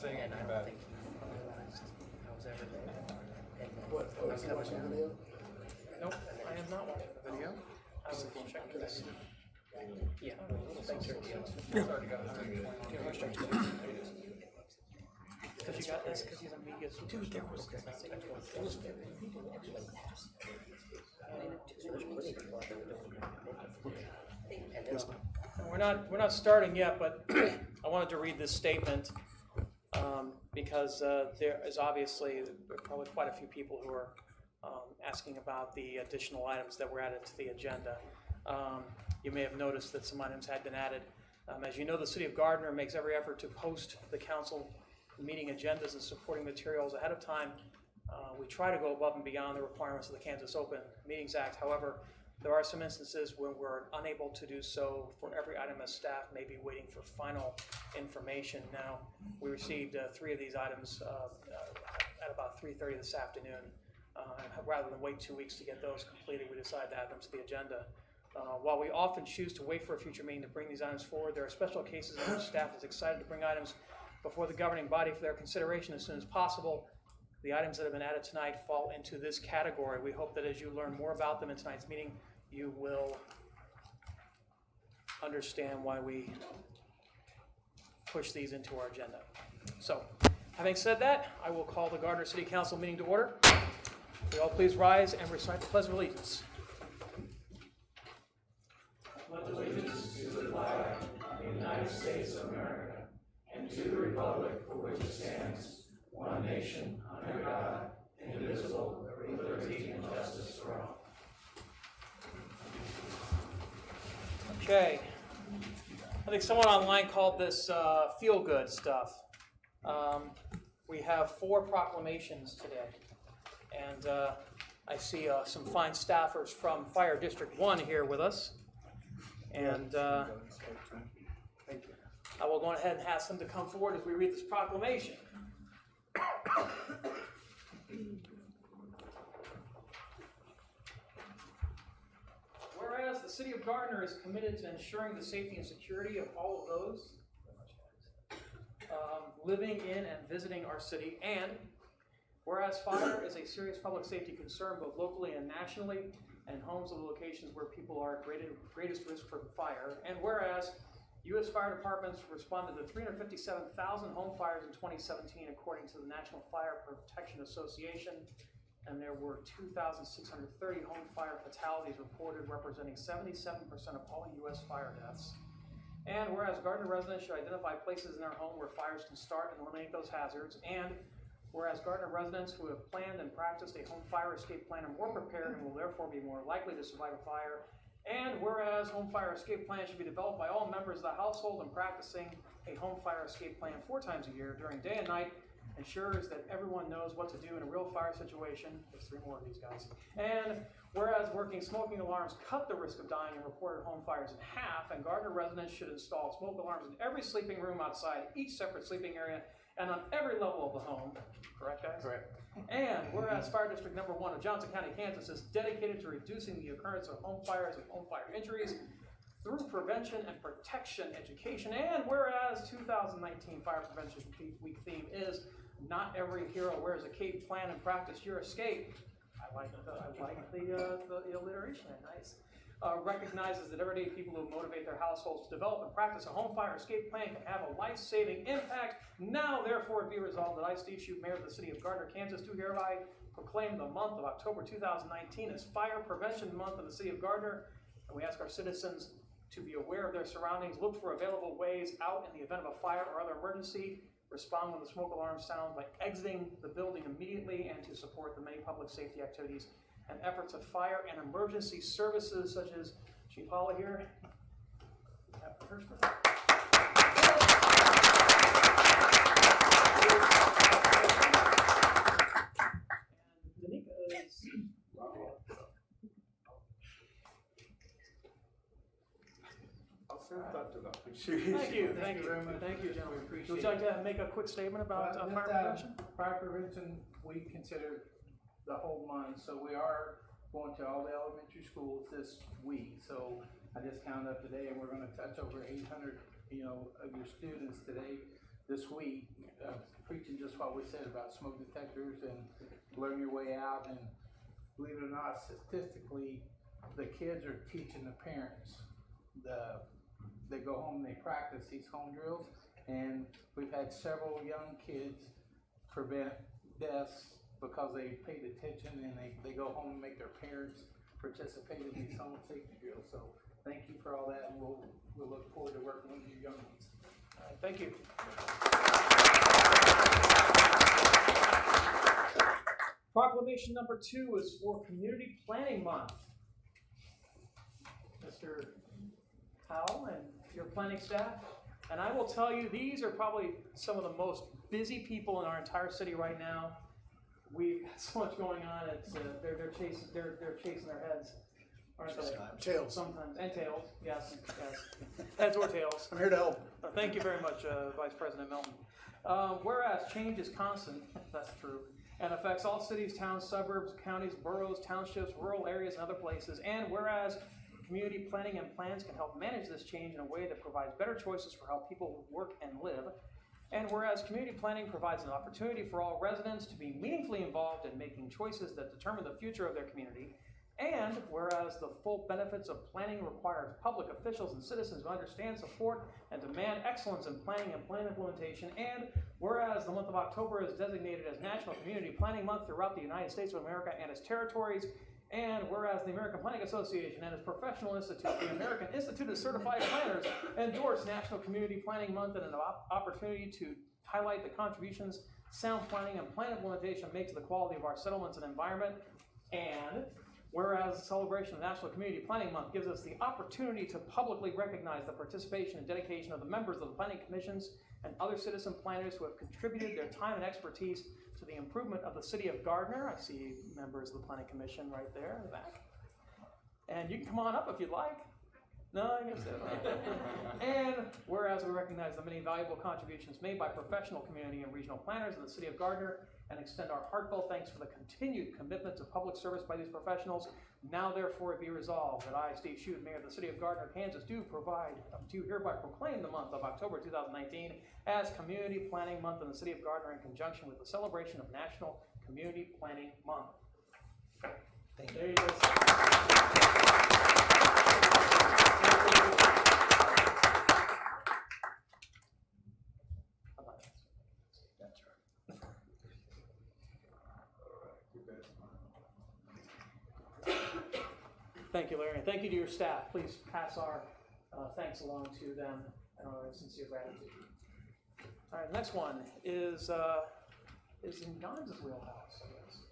saying And I anything don't bad. think he realized I was ever there. And What? Oh, is he watching the video? Nope, I am not watching the video. I was checking this. Yeah, thanks for the It's already got 120. because you got this because he's a media. Dude, there was We're not starting yet, but I wanted to read this statement because there is obviously probably quite a few people who are asking about the additional items that were added to the agenda. You may have noticed that some items had been added. As you know, the City of Gardner makes every effort to post the council meeting agendas and supporting materials ahead of time. We try to go above and beyond the requirements of the Kansas Open Meetings Act. However, there are some instances when we're unable to do so for every item as staff may be waiting for final information. Now, we received 3 of these items at about 3:30 this afternoon. Rather than wait 2 weeks to get those completed, we decided to add them to the agenda. While we often choose to wait for a future meeting to bring these items forward, there are special cases in which staff is excited to bring items before the governing body for their consideration as soon as possible. The items that have been added tonight fall into this category. We hope that as you learn more about them in tonight's meeting, you will understand why we push these into our agenda. So, having said that, I will call the Gardner City Council meeting to order. Will you all please rise and recite the Pledge of Allegiance. Pledge allegiance to the flag of the United States of America and to the republic for which it stands, one nation, under God, indivisible, with liberty and justice for all. Okay. I think someone online called this feel-good stuff. We have 4 proclamations today. And I see some fine staffers from Fire District 1 here with us. And I will go ahead and ask them to come forward as we read this proclamation. Whereas the City of Gardner is committed to ensuring the safety and security of all of those living in and visiting our city, and whereas fire is a serious public safety concern both locally and nationally, and homes are the locations where people are at greatest risk for fire, and whereas U.S. fire departments responded to 357,000 home fires in 2017 according to the National Fire Protection Association, and there were 2,630 home fire fatalities reported, representing 77% of all U.S. fire deaths. And whereas Gardner residents should identify places in their home where fires can start and eliminate those hazards, and whereas Gardner residents who have planned and practiced a home fire escape plan are more prepared and will therefore be more likely to survive a fire, and whereas home fire escape plans should be developed by all members of the household, and practicing a home fire escape plan 4 times a year during day and night ensures that everyone knows what to do in a real fire situation. There's 3 more of these guys. And whereas working smoking alarms cut the risk of dying in reported home fires in half, and Gardner residents should install smoke alarms in every sleeping room outside each separate sleeping area and on every level of the home. Correct, guys? Correct. And whereas Fire District Number 1 of Johnson County, Kansas is dedicated to reducing the occurrence of home fires and home fire injuries through prevention and protection education, and whereas 2019 Fire Prevention Week theme is Not Every Hero Wears a Cape, Plan and Practice Your Escape. I like the alliteration there, nice. Recognizes that everyday people who motivate their households to develop and practice a home fire escape plan can have a life-saving impact. Now, therefore, be resolved that I, Steve Shute, Mayor of the City of Gardner, Kansas, do hereby proclaim the month of October 2019 as Fire Prevention Month in the City of Gardner, and we ask our citizens to be aware of their surroundings, look for available ways out in the event of a fire or other emergency, respond when the smoke alarm sounds by exiting the building immediately, and to support the many public safety activities and efforts of fire and emergency services such as Chief Holly here. And Danica is... Thank you very much. Thank you, gentlemen. Would you like to make a quick statement about fire prevention? Fire Prevention we consider the whole month, so we are going to all the elementary schools this week. So I just counted up today, and we're going to touch over 800, of your students today. this week, preaching just what we said about smoke detectors and learn your way out. And believe it or not, statistically, the kids are teaching the parents. They go home and they practice these home drills, and we've had several young kids prevent deaths because they paid attention, and they go home and make their parents participate in these home safety drills. So thank you for all that, and we'll look forward to working with you young ones. All right, thank you. Proclamation number 2 is for Community Planning Month. Mr. Powell and your planning staff. And I will tell you, these are probably some of the most busy people in our entire city right now. We've got so much going on. It's they're chasing their heads, aren't they? Tails. Sometimes, and tails. Yes, heads or tails. I'm here to help. Thank you very much, Vice President Melton. Whereas change is constant, that's true, and affects all cities, towns, suburbs, counties, boroughs, townships, rural areas, and other places. And whereas community planning and plans can help manage this change in a way that provides better choices for how people work and live. And whereas community planning provides an opportunity for all residents to be meaningfully involved in making choices that determine the future of their community. And whereas the full benefits of planning requires public officials and citizens to understand, support, and demand excellence in planning and plan implementation. And whereas the month of October is designated as National Community Planning Month throughout the United States of America and its territories. And whereas the American Planning Association and its professional institute, the American Institute of Certified Planners, endorse National Community Planning Month and an opportunity to highlight the contributions sound planning and plan implementation makes to the quality of our settlements and environment. And whereas the celebration of National Community Planning Month gives us the opportunity to publicly recognize the participation and dedication of the members of the planning commissions and other citizen planners who have contributed their time and expertise to the improvement of the city of Gardner. I see members of the planning commission right there in the back. And you can come on up if you'd like. No, I guess so. And whereas we recognize the many valuable contributions made by professional community and regional planners in the city of Gardner and extend our heartfelt thanks for the continued commitment to public service by these professionals, now therefore be resolved that I, Steve Shute, Mayor of the city of Gardner, Kansas, do hereby proclaim the month of October 2019 as Community Planning Month in the city of Gardner in conjunction with the celebration of National Community Planning Month. Thank you. There you go. Thank you, Larry, and thank you to your staff. Please pass our thanks along to them and our sincere gratitude. All right, the next one is in Don's wheelhouse, I guess.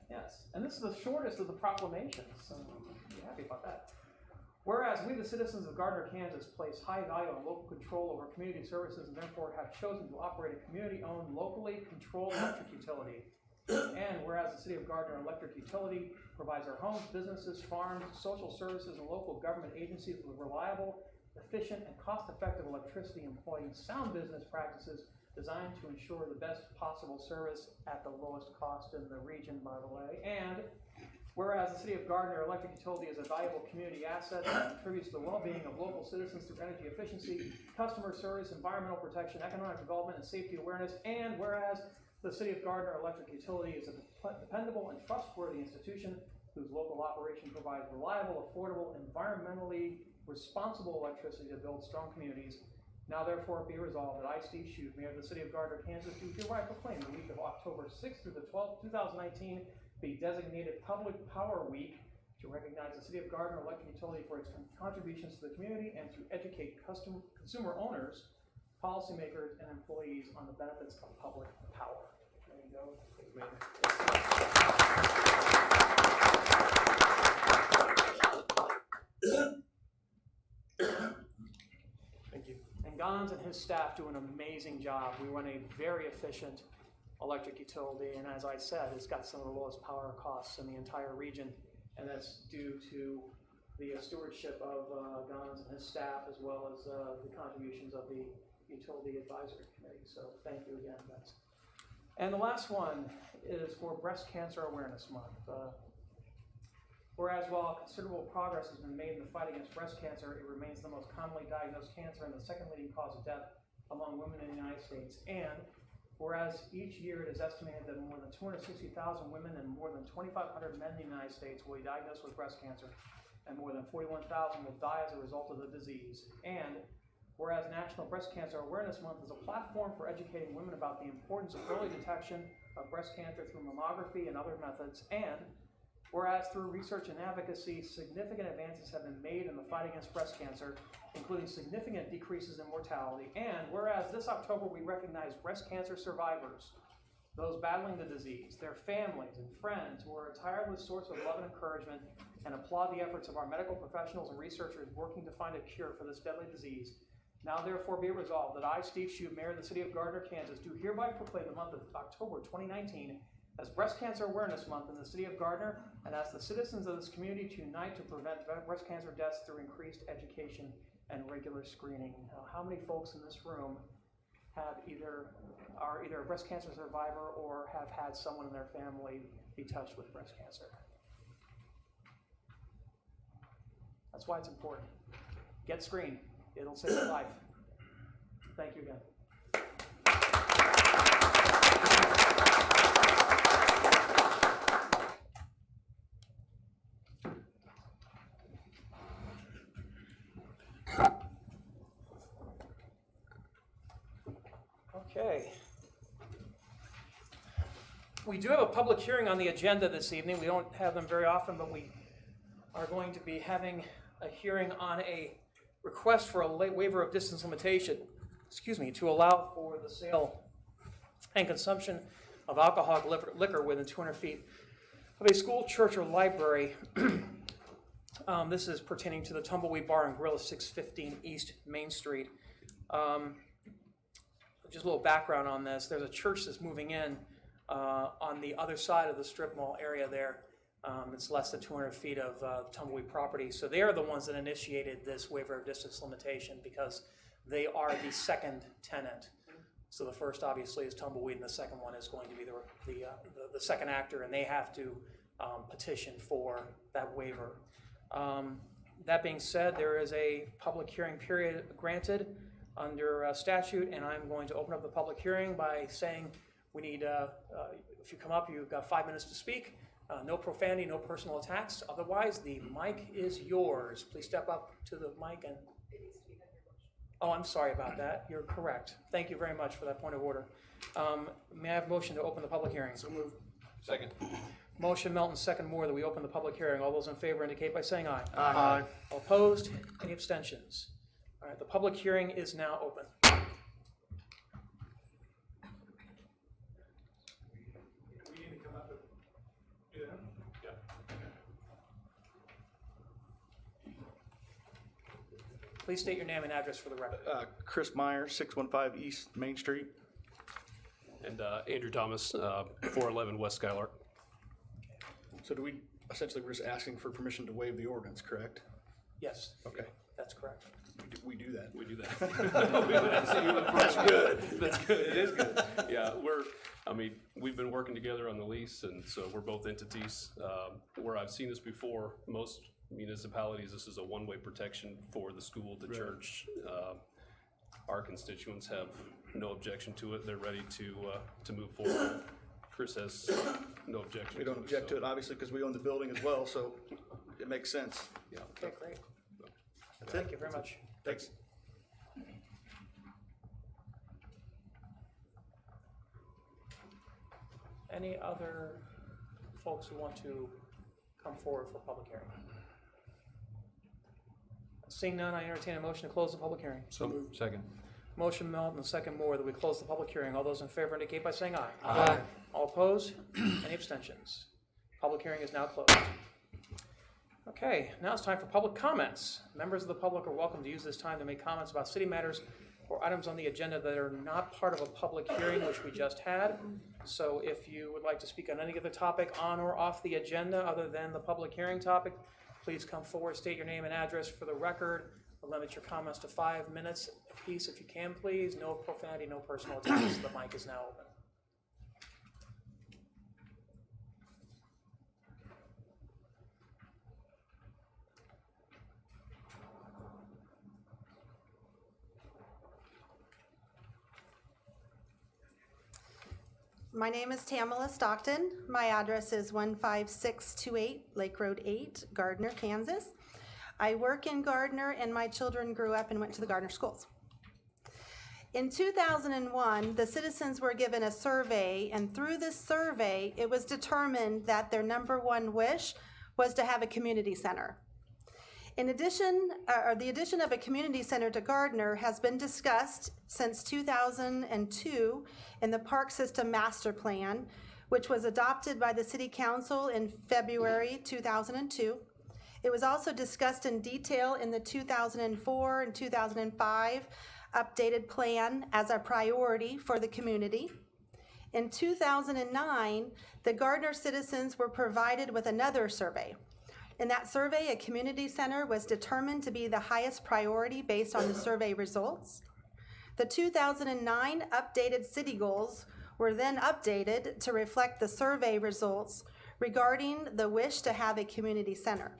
Yes, and this is the shortest of the proclamations, so I'm happy about that. Whereas we, the citizens of Gardner, Kansas, place high value on local control over community services and therefore have chosen to operate a community-owned, locally controlled electric utility. And whereas the City of Gardner Electric Utility provides our homes, businesses, farms, social services, and local government agencies with reliable, efficient, and cost-effective electricity employing sound business practices designed to ensure the best possible service at the lowest cost in the region, by the way. And whereas the City of Gardner Electric Utility is a valuable community asset that contributes to the well-being of local citizens through energy efficiency, customer service, environmental protection, economic development, and safety awareness. And whereas the City of Gardner Electric Utility is a dependable and trustworthy institution whose local operation provides reliable, affordable, environmentally responsible electricity to build strong communities. Now therefore be resolved that I, Steve Shute, Mayor of the City of Gardner, Kansas, do hereby proclaim the week of October 6th through the 12th, 2019 be designated Public Power Week to recognize the City of Gardner Electric Utility for its contributions to the community and to educate consumer owners, policymakers, and employees on the benefits of public power. There you go. Thank you. And Gons and his staff do an amazing job. We run a very efficient electric utility, and as I said, it's got some of the lowest power costs in the entire region, and that's due to the stewardship of Gons and his staff, as well as the contributions of the Utility Advisory Committee. So thank you again, guys. And the last one is for Breast Cancer Awareness Month. Whereas while considerable progress has been made in the fight against breast cancer, it remains the most commonly diagnosed cancer and the second leading cause of death among women in the United States. And whereas each year it is estimated that more than 260,000 women and more than 2,500 men in the United States will be diagnosed with breast cancer, and more than 41,000 will die as a result of the disease. And whereas National Breast Cancer Awareness Month is a platform for educating women about the importance of early detection of breast cancer through mammography and other methods. And whereas through research and advocacy, significant advances have been made in the fight against breast cancer, including significant decreases in mortality. And whereas this October we recognize breast cancer survivors, those battling the disease, their families and friends who are a tireless source of love and encouragement, and applaud the efforts of our medical professionals and researchers working to find a cure for this deadly disease. Now therefore be it resolved that I, Steve Shute, Mayor of the City of Gardner, Kansas, do hereby proclaim the month of October 2019 as Breast Cancer Awareness Month in the City of Gardner, and ask the citizens of this community to unite to prevent breast cancer deaths through increased education and regular screening. Now, how many folks in this room are either a breast cancer survivor or have had someone in their family be touched with breast cancer? That's why it's important. Get screened. It'll save your life. Thank you again. Okay. We do have a public hearing on the agenda this evening. We don't have them very often, but we are going to be having a hearing on a request for a waiver of distance limitation, to allow for the sale and consumption of alcoholic liquor within 200 feet of a school, church, or library. This is pertaining to the Tumbleweed Bar and Grill at 615 East Main Street. Just a little background on this. There's a church that's moving in on the other side of the strip mall area there. It's less than 200 feet of Tumbleweed property. So they are the ones that initiated this waiver of distance limitation because they are the second tenant. So the first obviously is Tumbleweed, and the second one is going to be the second actor, and they have to petition for that waiver. That being said, there is a public hearing period granted under statute, and I'm going to open up the public hearing by saying we need, if you come up, you've got 5 minutes to speak. No profanity, no personal attacks. Otherwise, the mic is yours. Please step up to the mic and... Oh, I'm sorry about that. You're correct. Thank you very much for that point of order. May I have a motion to open the public hearing? So moved. Second. Motion Melton, second Moore, that we open the public hearing. All those in favor indicate by saying aye. Aye. All opposed? Any abstentions? All right, the public hearing is now open. We need to come up and do that? Please state your name and address for the record. Chris Meyer, 615 East Main Street. And Andrew Thomas, 411 West Skylark. So do we, essentially, we're just asking for permission to waive the ordinance, correct? Yes, Okay, that's correct. we do that. We do that. That's good. That's good. It is good. Yeah, we've been working together on the lease, and so we're both entities. Where I've seen this before, most municipalities, this is a one-way protection for the school, the church. Our constituents have no objection to it. They're ready to move forward. Chris has no objection. We don't object to it, obviously, because we own the building as well, so it makes sense. Yeah. Okay, great. Thank you very much. Thanks. Any other folks who want to come forward for public hearing? Seeing none, I entertain a motion to close the public hearing. So moved. Second. Motion Melton, second Moore, that we close the public hearing. All those in favor indicate by saying aye. Aye. All opposed? Any abstentions? Public hearing is now closed. Okay, now it's time for public comments. Members of the public are welcome to use this time to make comments about city matters or items on the agenda that are not part of a public hearing, which we just had. So if you would like to speak on any other topic on or off the agenda other than the public hearing topic, please come forward, state your name and address for the record. Limit your comments to 5 minutes apiece if you can, please. No profanity, no personal attacks. The mic is now open. My name is Tamala Stockton. My address is 15628 Lake Road 8, Gardner, Kansas. I work in Gardner, and my children grew up and went to the Gardner schools. In 2001, the citizens were given a survey, and through this survey, it was determined that their number one wish was to have a community center. In addition, the addition of a community center to Gardner has been discussed since 2002 in the Park System Master Plan, which was adopted by the City Council in February 2002. It was also discussed in detail in the 2004 and 2005 updated plan as a priority for the community. In 2009, the Gardner citizens were provided with another survey. In that survey, a community center was determined to be the highest priority based on the survey results. The 2009 updated city goals were then updated to reflect the survey results regarding the wish to have a community center.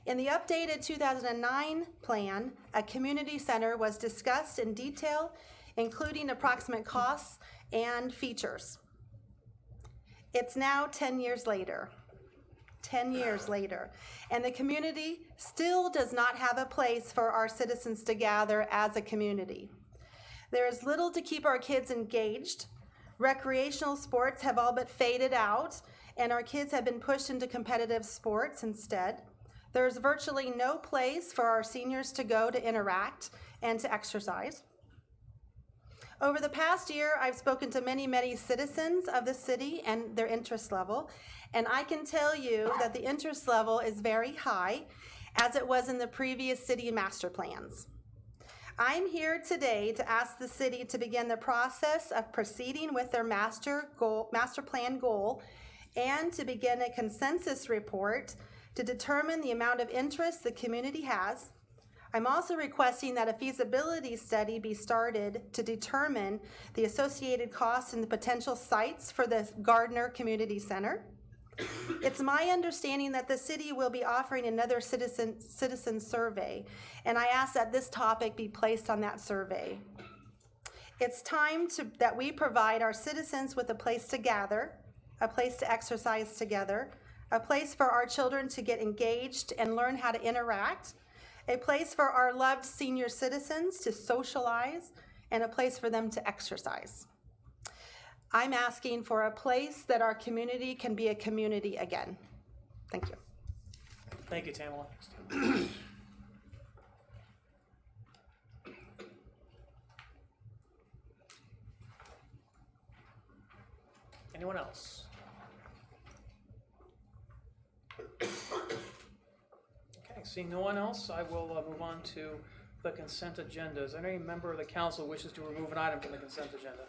In the updated 2009 plan, a community center was discussed in detail, including approximate costs and features. It's now 10 years later. 10 years later, and the community still does not have a place for our citizens to gather as a community. There is little to keep our kids engaged. Recreational sports have all but faded out, and our kids have been pushed into competitive sports instead. There's virtually no place for our seniors to go to interact and to exercise. Over the past year, I've spoken to many citizens of the city and their interest level, and I can tell you that the interest level is very high, as it was in the previous city master plans. I'm here today to ask the city to begin the process of proceeding with their master plan goal and to begin a consensus report to determine the amount of interest the community has. I'm also requesting that a feasibility study be started to determine the associated costs and the potential sites for the Gardner Community Center. It's my understanding that the city will be offering another citizen survey, and I ask that this topic be placed on that survey. It's time that we provide our citizens with a place to gather, a place to exercise together, a place for our children to get engaged and learn how to interact, a place for our loved senior citizens to socialize, and a place for them to exercise. I'm asking for a place that our community can be a community again. Thank you. Thank you, Tamala. Anyone else? Okay, seeing no one else, I will move on to the consent agenda. Is there any member of the council wishes to remove an item from the consent agenda?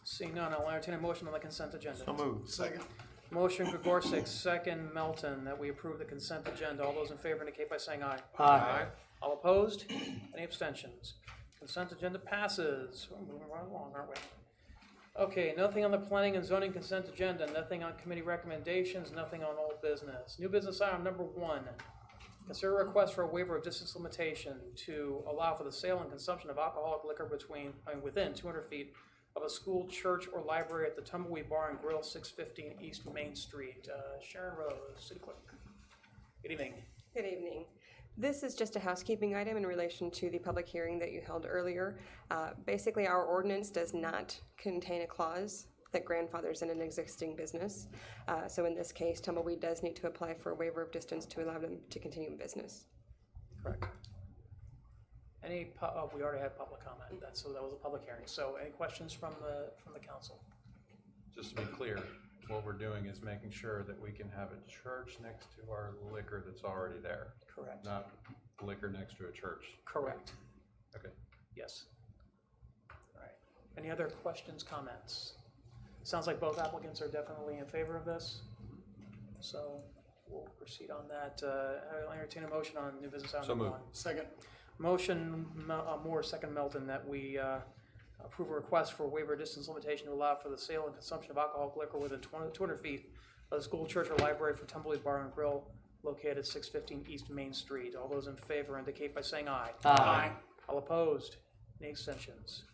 Seeing none, I'll entertain a motion on the consent agenda. So moved. Second. Motion Gregorczyk, second Melton, that we approve the consent agenda. All those in favor indicate by saying aye. Aye. All opposed? Any abstentions? Consent agenda passes. We're moving right along, aren't we? Okay, nothing on the planning and zoning consent agenda, nothing on committee recommendations, nothing on old business. New business item number 1. Consider a request for a waiver of distance limitation to allow for the sale and consumption of alcoholic liquor within 200 feet of a school, church, or library at the Tumbleweed Bar and Grill, 615 East Main Street. Sharon Rose, City Clerk. Good evening. Good evening. This is just a housekeeping item in relation to the public hearing that you held earlier. Basically, our ordinance does not contain a clause that grandfathers in an existing business. So in this case, Tumbleweed does need to apply for a waiver of distance to allow them to continue in business. Correct. We already had public comment. That was a public hearing. So any questions from the council? Just to be clear, what we're doing is making sure that we can have a church next to our liquor that's already there. Correct. Not liquor next to a church. Correct. Okay. Yes. All right. Any other questions, comments? Sounds like both applicants are definitely in favor of this. So we'll proceed on that. I'll entertain a motion on new business item number 1. Second. Motion Moore, second Melton, that we approve a request for a waiver of distance limitation to allow for the sale and consumption of alcoholic liquor within 200 feet of the school, church, or library for Tumbleweed Bar and Grill located at 615 East Main Street. All those in favor indicate by saying aye. Aye. All opposed? Any extensions?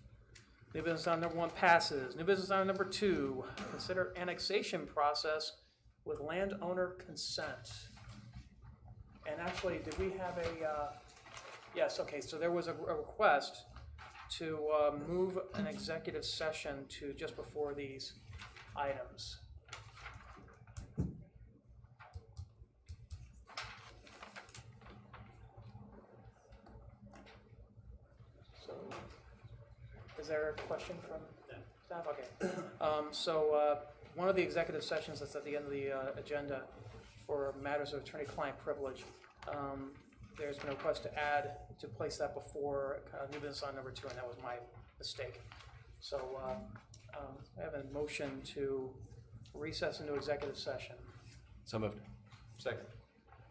New business item number 1 passes. New business item number 2, consider annexation process with landowner consent. And actually, did we have a, yes, okay, so there was a request to move an executive session to just before these items. So, is there a question from staff? Okay. One of the executive sessions that's at the end of the agenda for matters of attorney-client privilege, there's been a request to place that before new business on number 2, and that was my mistake. So I have a motion to recess into executive session. So moved. Second.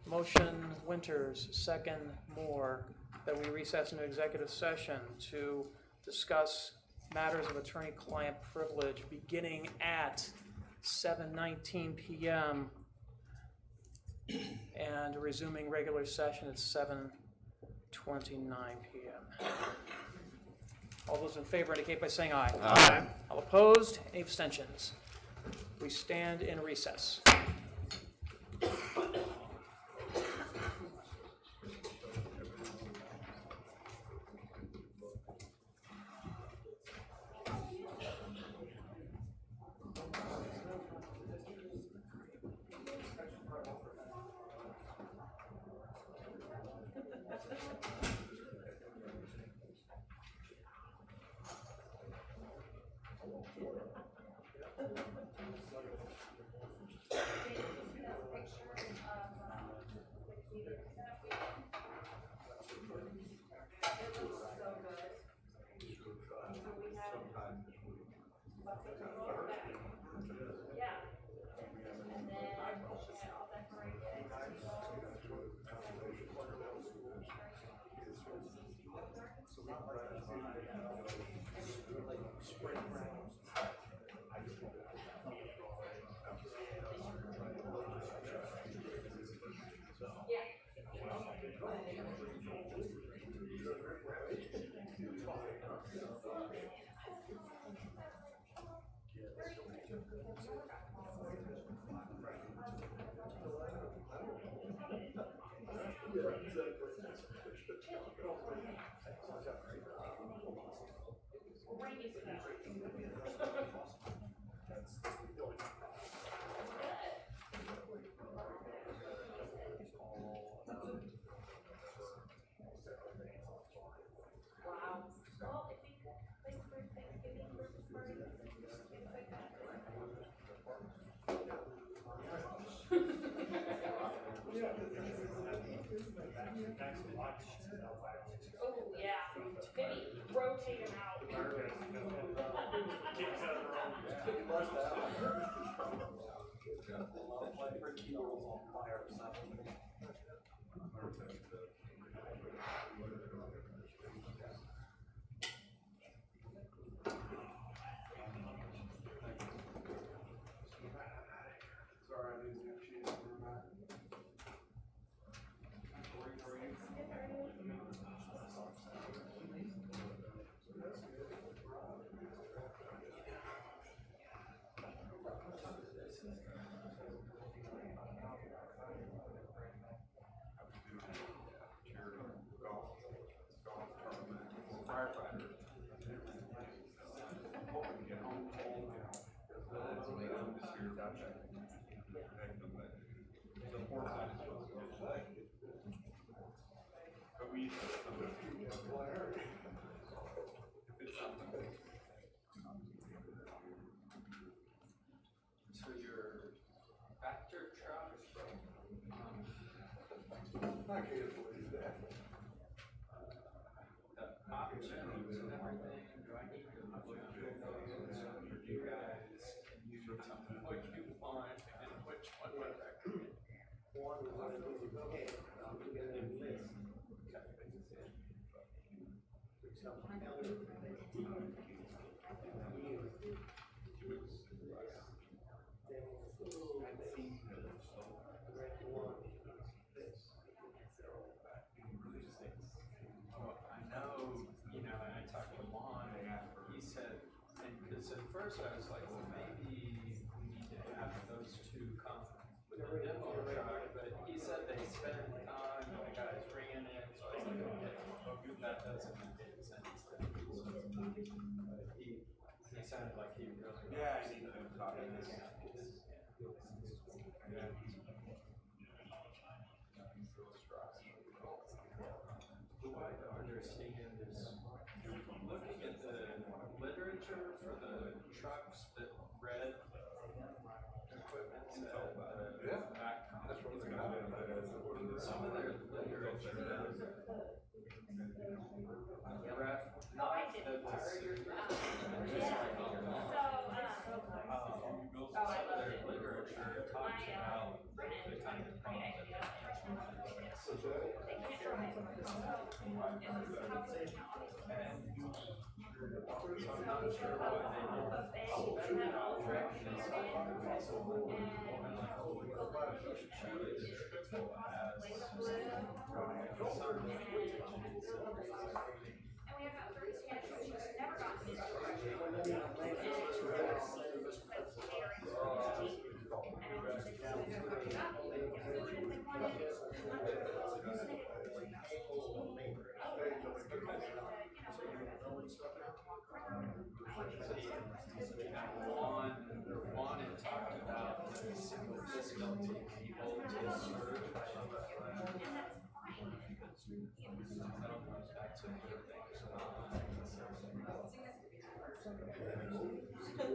Motion Winters, second Moore, that we recess into executive session to discuss matters of attorney-client privilege beginning at 7:19 p.m. and resuming regular session at 7:29 p.m. All those in favor indicate by saying aye. Aye. All opposed? Any abstentions? We stand in recess. Oh, yeah. Maybe rotate them out. So your factor truck I can't believe that. the options and everything, do I need to look at those, or do you guys, can you tell me what you want and which one would recommend? I know, and I talked to Juan, he said first I was like, well, maybe we need to have those two come with a demo truck, but he said they spent time, the guys bringing it, so I was like, okay, well, that doesn't make sense. But he sounded like he really. Yeah, I need to talk to this. What I don't understand is, looking at the literature for the trucks that red equipment, some of their literature, ref, not the some of their literature talks about the kind of problems that so I'm not sure why they didn't correct this. Surely the triple has Juan had talked about single disability people to serve. I don't know if that's a good thing or not.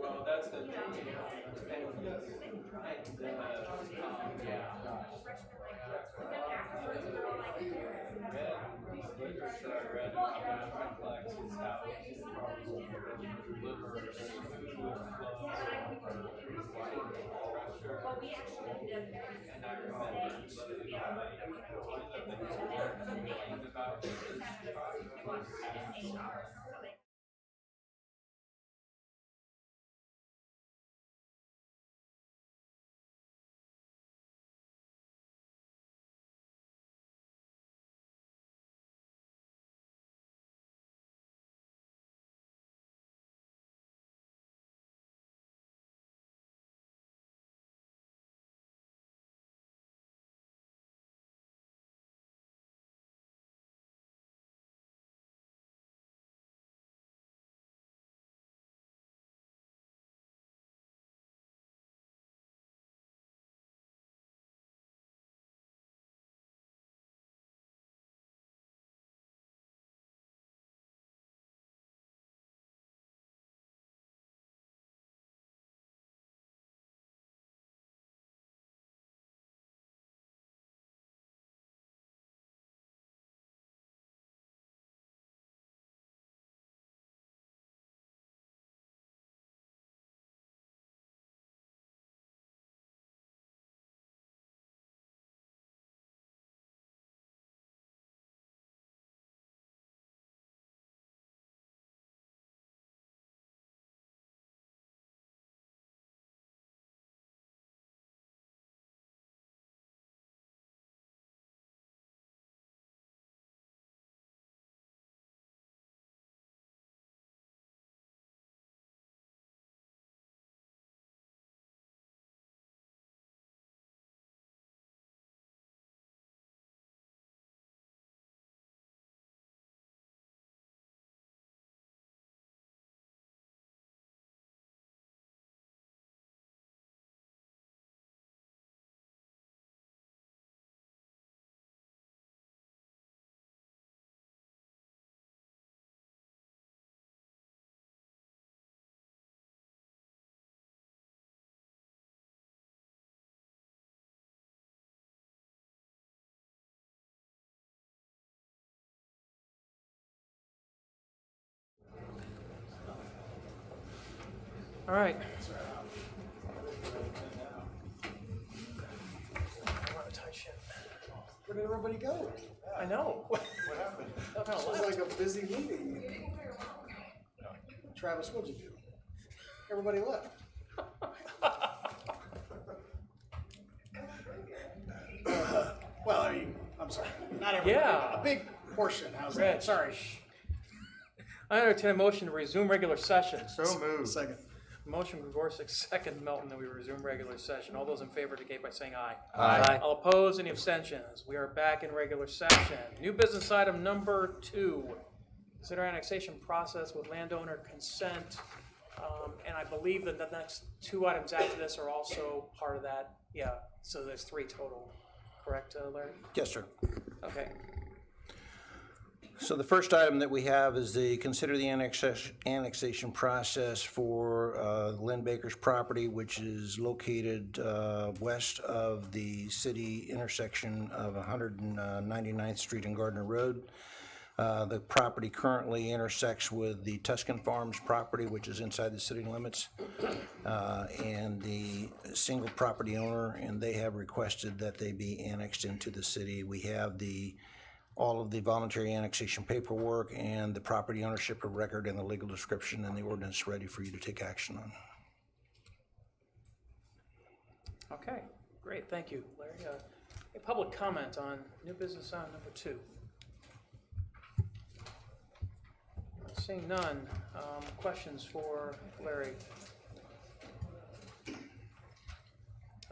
Well, that's the thing. Literature I read about complex is how livers and I remember about All right. Where did everybody go? I know. What happened? That It was like a busy meeting. Travis, what'd you do? Everybody left. Well, I mean, I'm sorry. Not everybody. Yeah. A big portion. How's Rich. that? Sorry. I entertain a motion to resume regular session. So moved. Second. Motion Gregorczyk, second Melton, that we resume regular session. All those in favor indicate by saying aye. Aye. All opposed, any abstentions? We are back in regular session. New business item number 2. Consider annexation process with landowner consent. And I believe that the next 2 items after this are also part of that. Yeah, so there's 3 total. Correct, Larry? Yes, sir. Okay. So the first item that we have is the consider the annexation process for Lynn Baker's property, which is located west of the city intersection of 199th Street and Gardner Road. The property currently intersects with the Tuscan Farms property, which is inside the city limits, and the single property owner, and they have requested that they be annexed into the city. We have all of the voluntary annexation paperwork and the property ownership of record and the legal description and the ordinance ready for you to take action on. Okay, great, thank you, Larry. A public comment on new business item number 2. Seeing none, questions for Larry?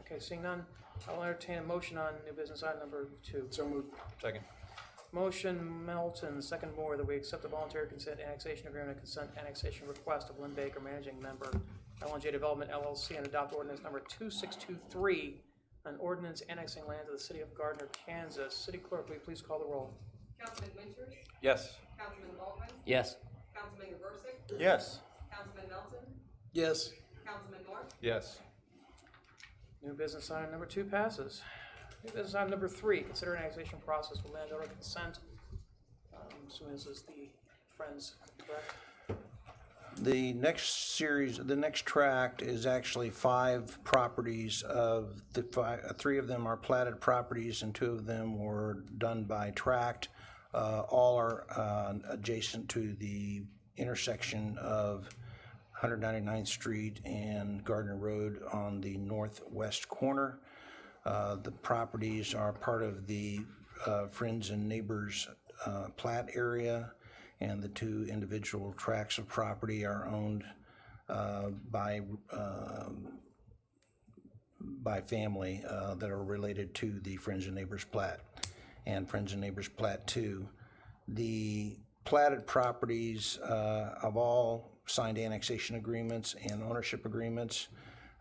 Okay, seeing none, I'll entertain a motion on new business item number 2. So moved. Second. Motion Melton, second Moore, that we accept the voluntary consent annexation agreement and consent annexation request of Lynn Baker, managing member, LNJ Development LLC, and adopt ordinance number 2623, an ordinance annexing land to the city of Gardner, Kansas. City Clerk, will you please call the roll? Councilman Winters, Yes. Councilman Baldwin, Yes. Councilman Gregorczyk, Yes. Councilman Melton, Yes. Councilman Moore, Yes. New business item number 2 passes. New business item number 3, consider annexation process with landowner consent. So this is the Friends, correct? The next tract is actually 5 properties. Of the 5, 3 of them are platted properties and 2 of them were done by tract. All are adjacent to the intersection of 199th Street and Gardner Road on the northwest corner. The properties are part of the Friends and Neighbors plat area, and the 2 individual tracts of property are owned by family that are related to the Friends and Neighbors plat and Friends and Neighbors plat 2. The platted properties have all signed annexation agreements and ownership agreements.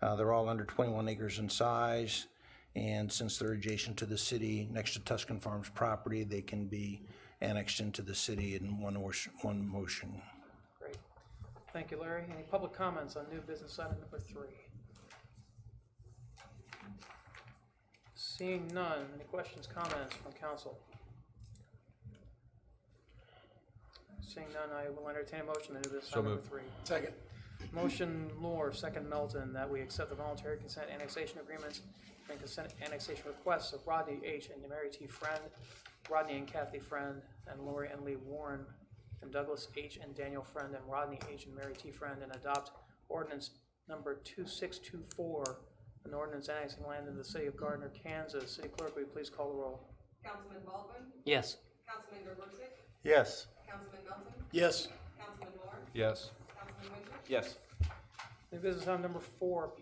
They're all under 21 acres in size. And since they're adjacent to the city, next to Tuscan Farms property, they can be annexed into the city in one motion. Great. Thank you, Larry. Any public comments on new business item number 3? Seeing none, any questions, comments from council? Seeing none, I will entertain a motion to new business item number 3. Second. Motion Moore, second Melton, that we accept the voluntary consent annexation agreements and consent annexation requests of Rodney H. and Mary T. Friend, Rodney and Kathy Friend, and Lori and Lee Warren, and Douglas H. and Daniel Friend, and Rodney H. and Mary T. Friend, and adopt ordinance number 2624, an ordinance annexing land in the city of Gardner, Kansas. City Clerk, will you please call the roll? Councilman Baldwin, Yes. Councilman Gregorczyk, Yes. Councilman Melton, Yes. Councilman Moore, Yes. Councilman Winters, Yes. New business item number 4,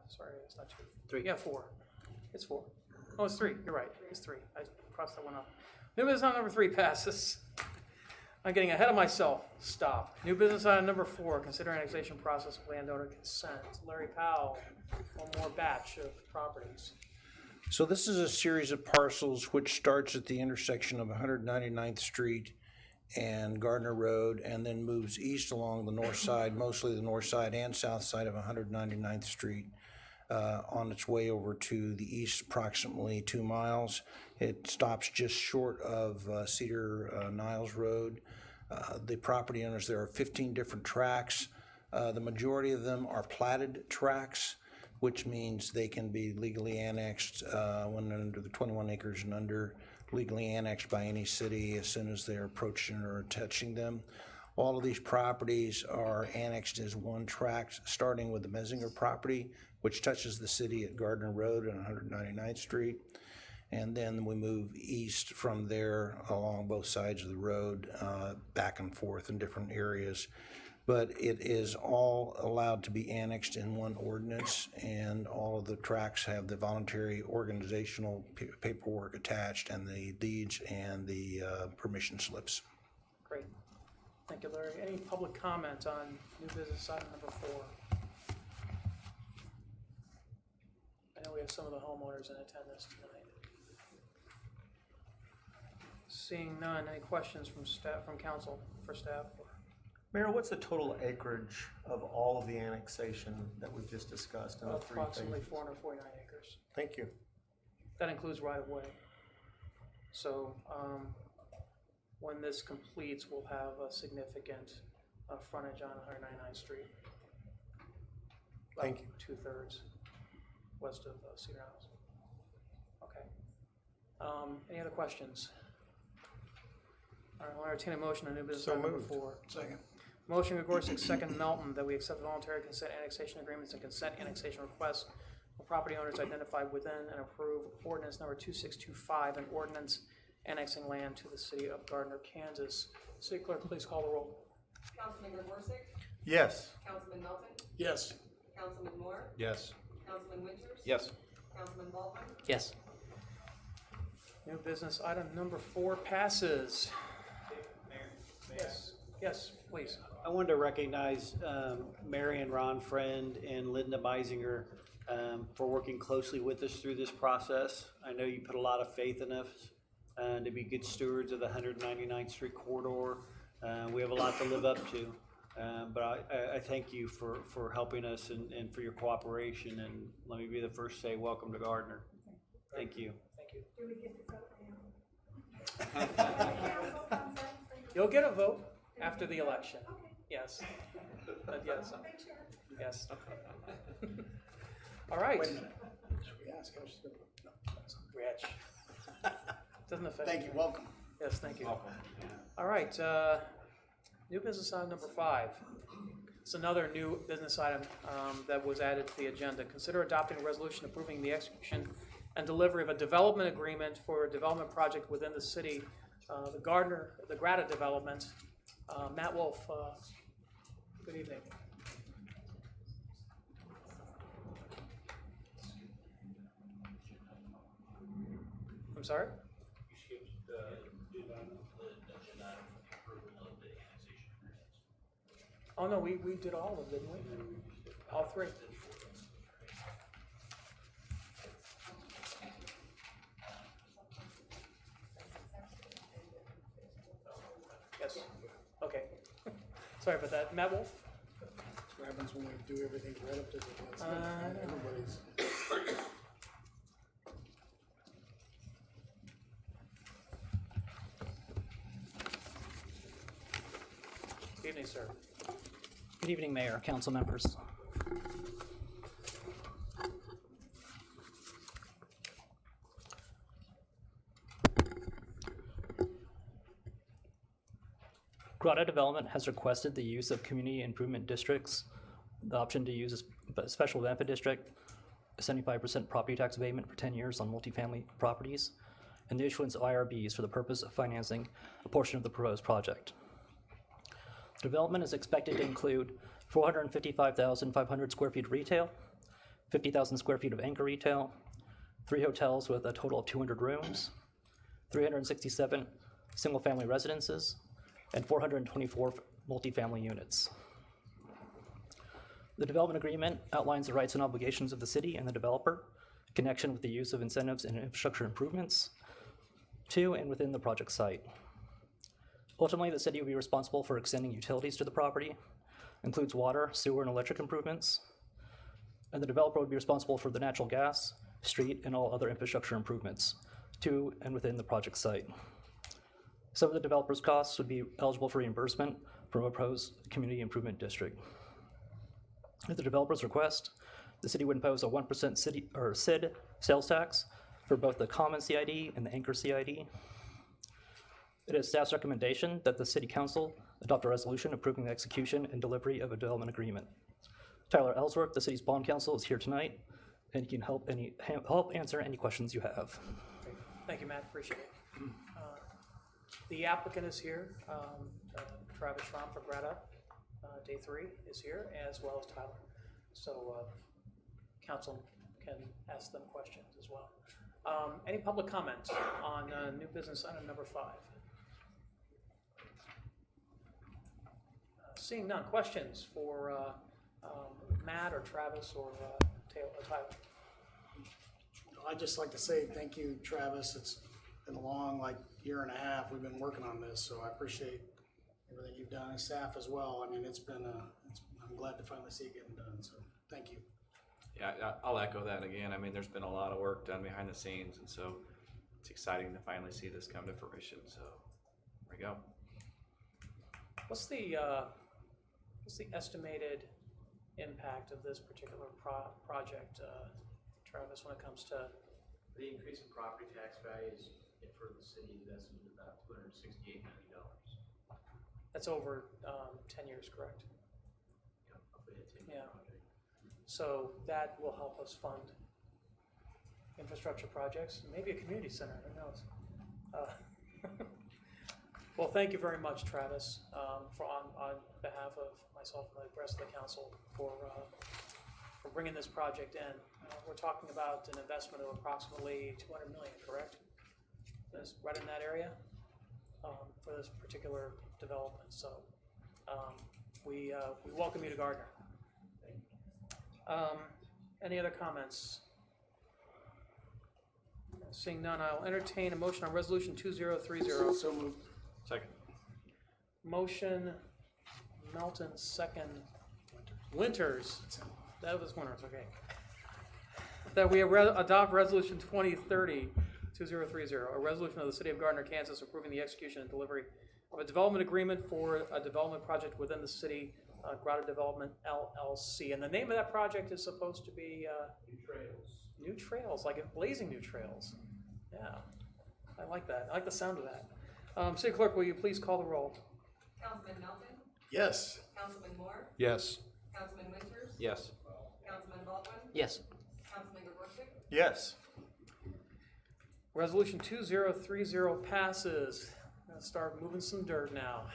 sorry, it's not 2. 3. Yeah, 4. It's 4. Oh, it's 3. You're right. It's 3. I crossed that one off. New business item number 3 passes. I'm getting ahead of myself. Stop. New business item number 4, consider annexation process of landowner consent. Larry Powell, one more batch of properties. So this is a series of parcels which starts at the intersection of 199th Street and Gardner Road, and then moves east along the north side, mostly the north side and south side of 199th Street, on its way over to the east approximately 2 miles. It stops just short of Cedar Niles Road. The property owners, there are 15 different tracts. The majority of them are platted tracts, which means they can be legally annexed when they're under the 21 acres and under, legally annexed by any city as soon as they're approaching or touching them. All of these properties are annexed as one tract, starting with the Messinger property, which touches the city at Gardner Road and 199th Street. And then we move east from there along both sides of the road, back and forth in different areas. But it is all allowed to be annexed in one ordinance, and all of the tracts have the voluntary organizational paperwork attached, and the deeds and the permission slips. Great. Thank you, Larry. Any public comment on new business item number 4? I know we have some of the homeowners in attendance tonight. Seeing none, any questions from staff, from council for staff? Mayor, what's the total acreage of all of the annexation that we've just discussed in the 3 Approximately phases? 449 acres. Thank you. That includes right-of-way. So when this completes, we'll have a significant frontage on 199th Street. Thank you. 2/3 west of Cedar House. Okay. Any other questions? All right, I'll entertain a motion on new business item number 4. Second. Motion Gregorczyk, second Melton, that we accept the voluntary consent annexation agreements and consent annexation requests for property owners identified within and approve ordinance number 2625, an ordinance annexing land to the city of Gardner, Kansas. City clerk, please call the roll. Councilman Gregorczyk, Yes. Councilman Melton, Yes. Councilman Moore, Yes. Councilman Winters, Yes. Councilman Baldwin, Yes. New business item number 4 passes. Yes, yes, please. I wanted to recognize Mary and Ron Friend and Linda Meisinger for working closely with us through this process. I know you put a lot of faith in us to be good stewards of the 199th Street corridor. We have a lot to live up to, but I thank you for helping us and for your cooperation. And let me be the first to say welcome to Gardner. Thank you. Thank you. You'll get a vote after the election. Yes. Yes. Yes. All right. Wait a minute. Should we ask how she's gonna vote? No. Rich. Doesn't affect Thank you, welcome. Yes, thank you. All right, new business item number 5. It's another new business item that was added to the agenda. Consider adopting a resolution approving the execution and delivery of a development agreement for a development project within the city, the Grata development. Matt Wolf, good evening. I'm sorry? Oh, no, we did all of them, didn't we? All 3. Yes, okay. Sorry about that. Matt Wolf? That's what happens when we do everything right up to the last minute. Everybody's. Good evening, sir. Good evening, Mayor, council members. Grata Development has requested the use of community improvement districts, the option to use a special benefit district, a 75% property tax abatement for 10 years on multifamily properties, and the issuance of IRBs for the purpose of financing a portion of the proposed project. Development is expected to include 455,500 square feet of retail, 50,000 square feet of anchor retail, 3 hotels with a total of 200 rooms, 367 single-family residences, and 424 multifamily units. The development agreement outlines the rights and obligations of the city and the developer in connection with the use of incentives and infrastructure improvements to and within the project site. Ultimately, the city will be responsible for extending utilities to the property, includes water, sewer, and electric improvements, and the developer would be responsible for the natural gas, street, and all other infrastructure improvements to and within the project site. Some of the developer's costs would be eligible for reimbursement from a proposed community improvement district. At the developer's request, the city would impose a 1% city or SID sales tax for both the common CID and the anchor CID. It is staff's recommendation that the City Council adopt a resolution approving the execution and delivery of a development agreement. Tyler Ellsworth, the city's bond counsel, is here tonight, and he can help answer any questions you have. Thank you, Matt, appreciate it. The applicant is here, Travis Schramm for Greta, Day 3 is here, as well as Tyler. So council can ask them questions as well. Any public comments on new business item number 5? Seeing none, questions for Matt or Travis or Tyler? I'd just like to say thank you, Travis. It's been a long, year and a half. We've been working on this, so I appreciate everything you've done, and staff as well. I mean, I'm glad to finally see it getting done, so thank you. Yeah, I'll echo that again. I mean, there's been a lot of work done behind the scenes, and so it's exciting to finally see this come to fruition, so there we go. What's the estimated impact of this particular project, Travis, when it comes to? The increase in property tax values for the city is estimated about $268 million. That's over 10 years, correct? Yeah, roughly a 10-year project. So that will help us fund infrastructure projects, maybe a community center, who knows? Well, thank you very much, Travis, on behalf of myself and the rest of the council for bringing this project in. We're talking about an investment of approximately $200 million, correct? That's right in that area for this particular development. So we welcome you to Gardner. Any other comments? Seeing none, I'll entertain a motion on resolution 2030. So moved. Second. Motion, Melton, second. Winters. That was Winters, okay. That we adopt resolution 2030, a resolution of the city of Gardner, Kansas, approving the execution and delivery of a development agreement for a development project within the city, Grata Development LLC. And the name of that project is supposed to be New Trails. New Trails, like blazing new trails. Yeah, I like that. I like the sound of that. City Clerk, will you please call the roll? Councilman Melton? Yes. Councilman Moore? Yes. Councilman Winters? Yes. Councilman Baldwin? Yes. Councilman Gerworski? Yes. Resolution 2030 passes. I'm gonna start moving some dirt now.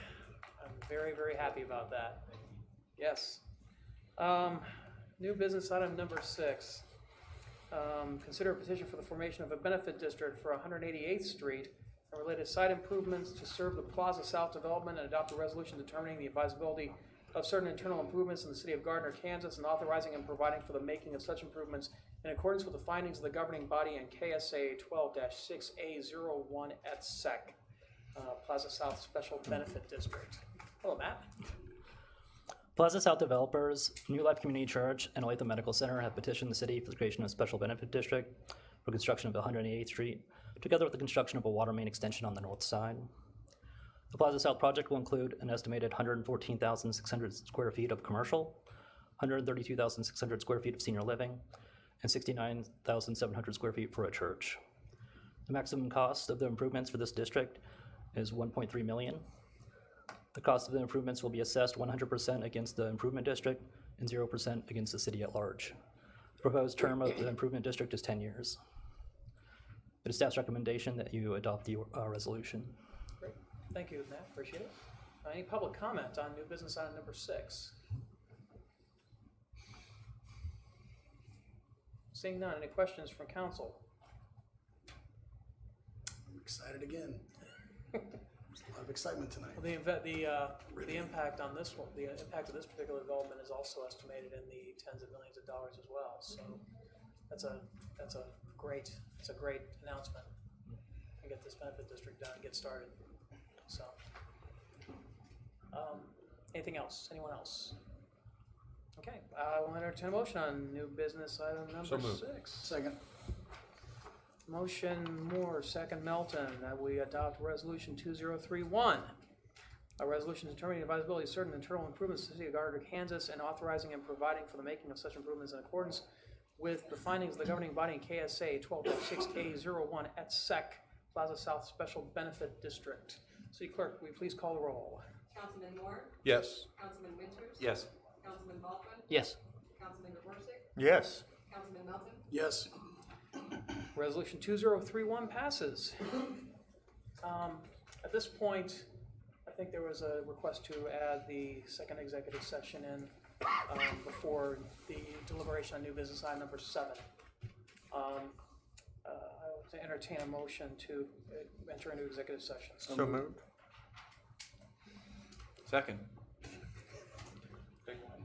I'm very, very happy about that. Yes. New business item number 6. Consider a petition for the formation of a benefit district for 188th Street and related site improvements to serve the Plaza South development, and adopt a resolution determining the advisability of certain internal improvements in the city of Gardner, Kansas, and authorizing and providing for the making of such improvements in accordance with the findings of the governing body and KSA 12-6A01 et sec. Plaza South Special Benefit District. Hello, Matt. Plaza South developers, New Life Community Church, and Olathe Medical Center have petitioned the city for the creation of a special benefit district for construction of 188th Street, together with the construction of a water main extension on the north side. The Plaza South project will include an estimated 114,600 square feet of commercial, 132,600 square feet of senior living, and 69,700 square feet for a church. The maximum cost of the improvements for this district is $1.3 million. The cost of the improvements will be assessed 100% against the improvement district and 0% against the city at large. The proposed term of the improvement district is 10 years. It is staff's recommendation that you adopt the resolution. Great. Thank you, Matt. Appreciate it. Any public comment on new business item number 6? Seeing none, any questions from council? I'm excited again. There's a lot of excitement tonight. Well, the impact on this one, the impact of this particular development is also estimated in the tens of millions of dollars as well. So that's a great announcement. And get this benefit district done and get started. So, anything else? Anyone else? Okay, I will entertain a motion on new business item number 6. Second. Motion Moore, second Melton, that we adopt resolution 2031. A resolution determining the advisability of certain internal improvements to the city of Gardner, Kansas, and authorizing and providing for the making of such improvements in accordance with the findings of the governing body in KSA 12-6A01 et sec, Plaza South Special Benefit District. City Clerk, will you please call the roll? Councilman Moore? Yes. Councilman Winters? Yes. Councilman Baldwin? Yes. Councilman Gerworski? Yes. Councilman Melton? Yes. Resolution 2031 passes. At this point, I think there was a request to add the second executive session in before the deliberation on new business item number 7. I would entertain a motion to enter into executive session. So moved. Second.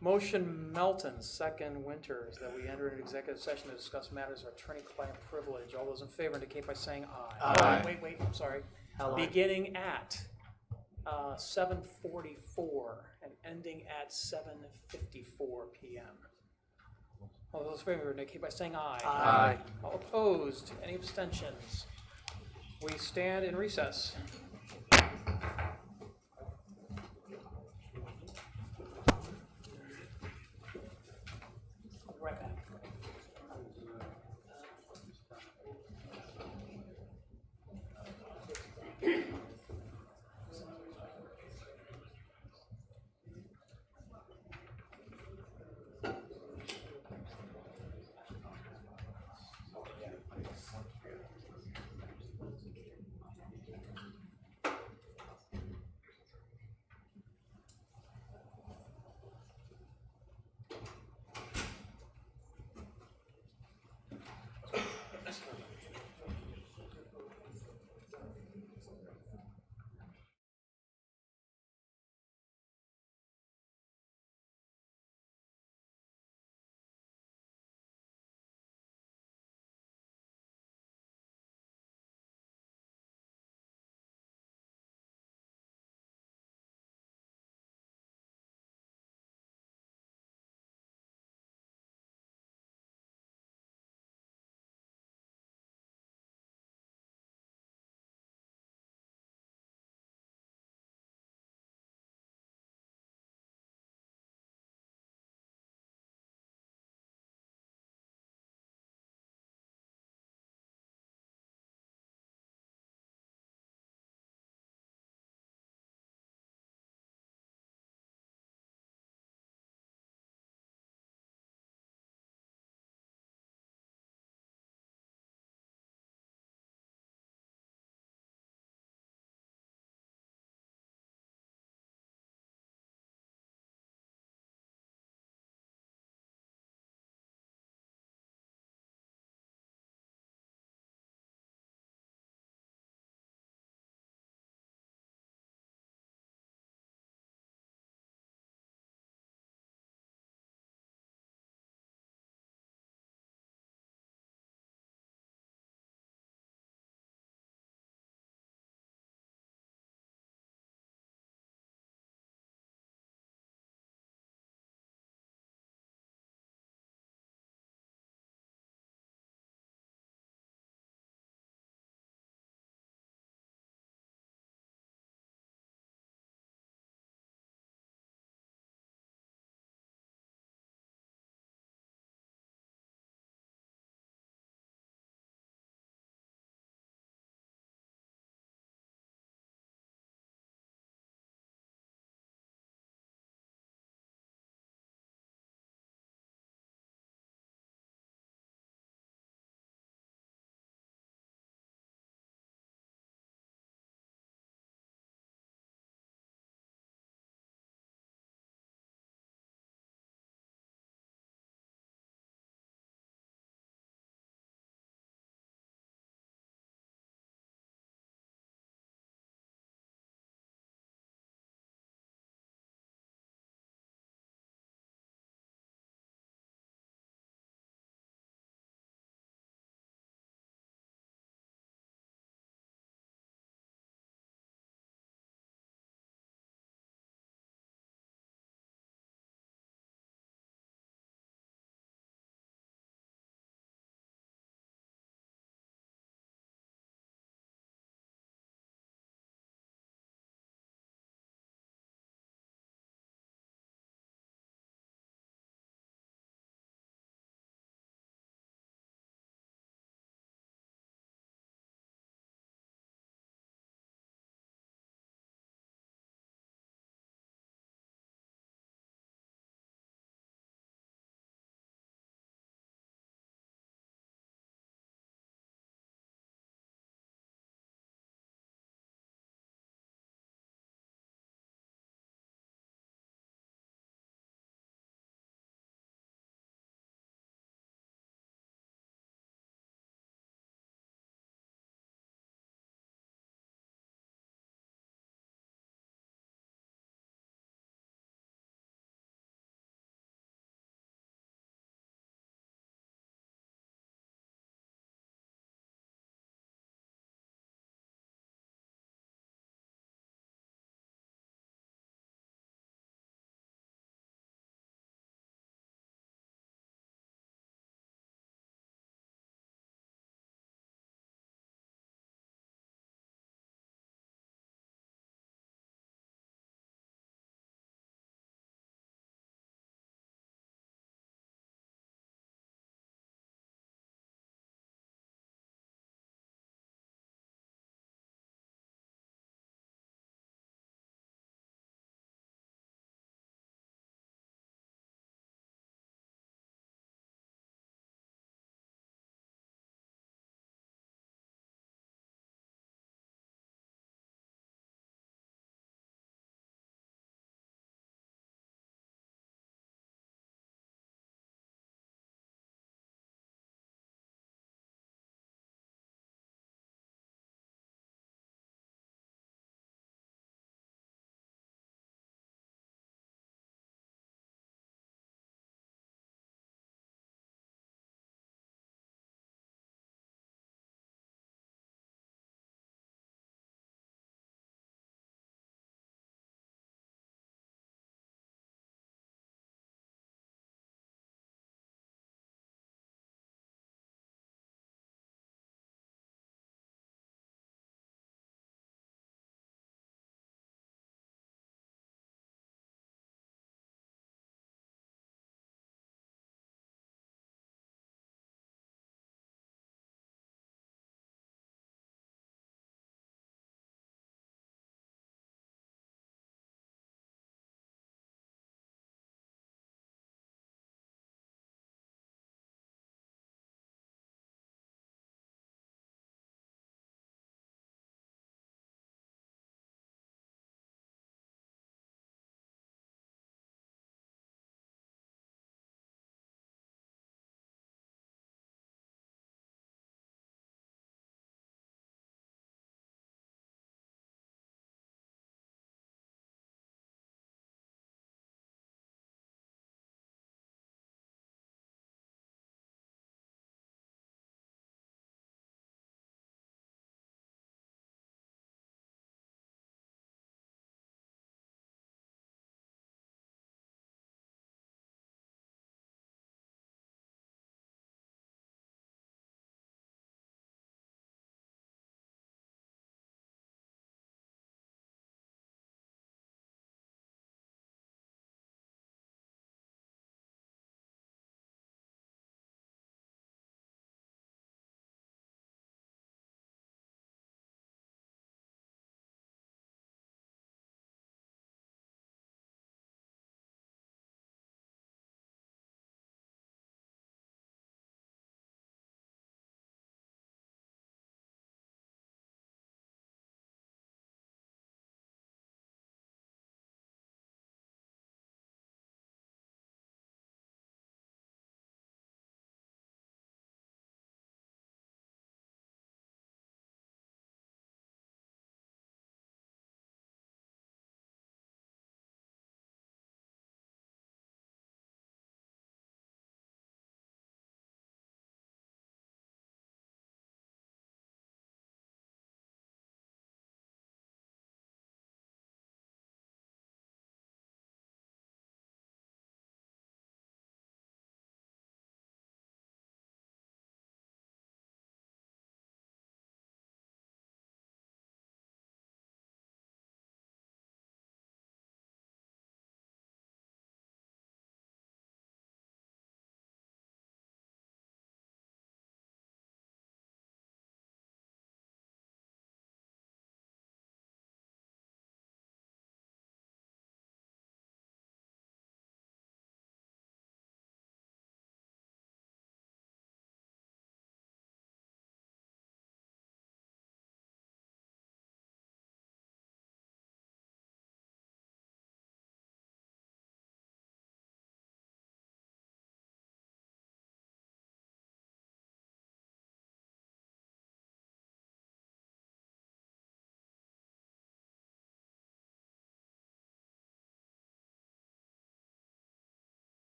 Motion Melton, second Winters, that we enter into executive session to discuss matters of attorney-client privilege. All those in favor indicate by saying aye. Aye. Wait, I'm sorry. How long? Beginning at 7:44 and ending at 7:54 p.m. All those in favor indicate by saying aye. Aye. All opposed? Any abstentions? We stand in recess. I'll be right back.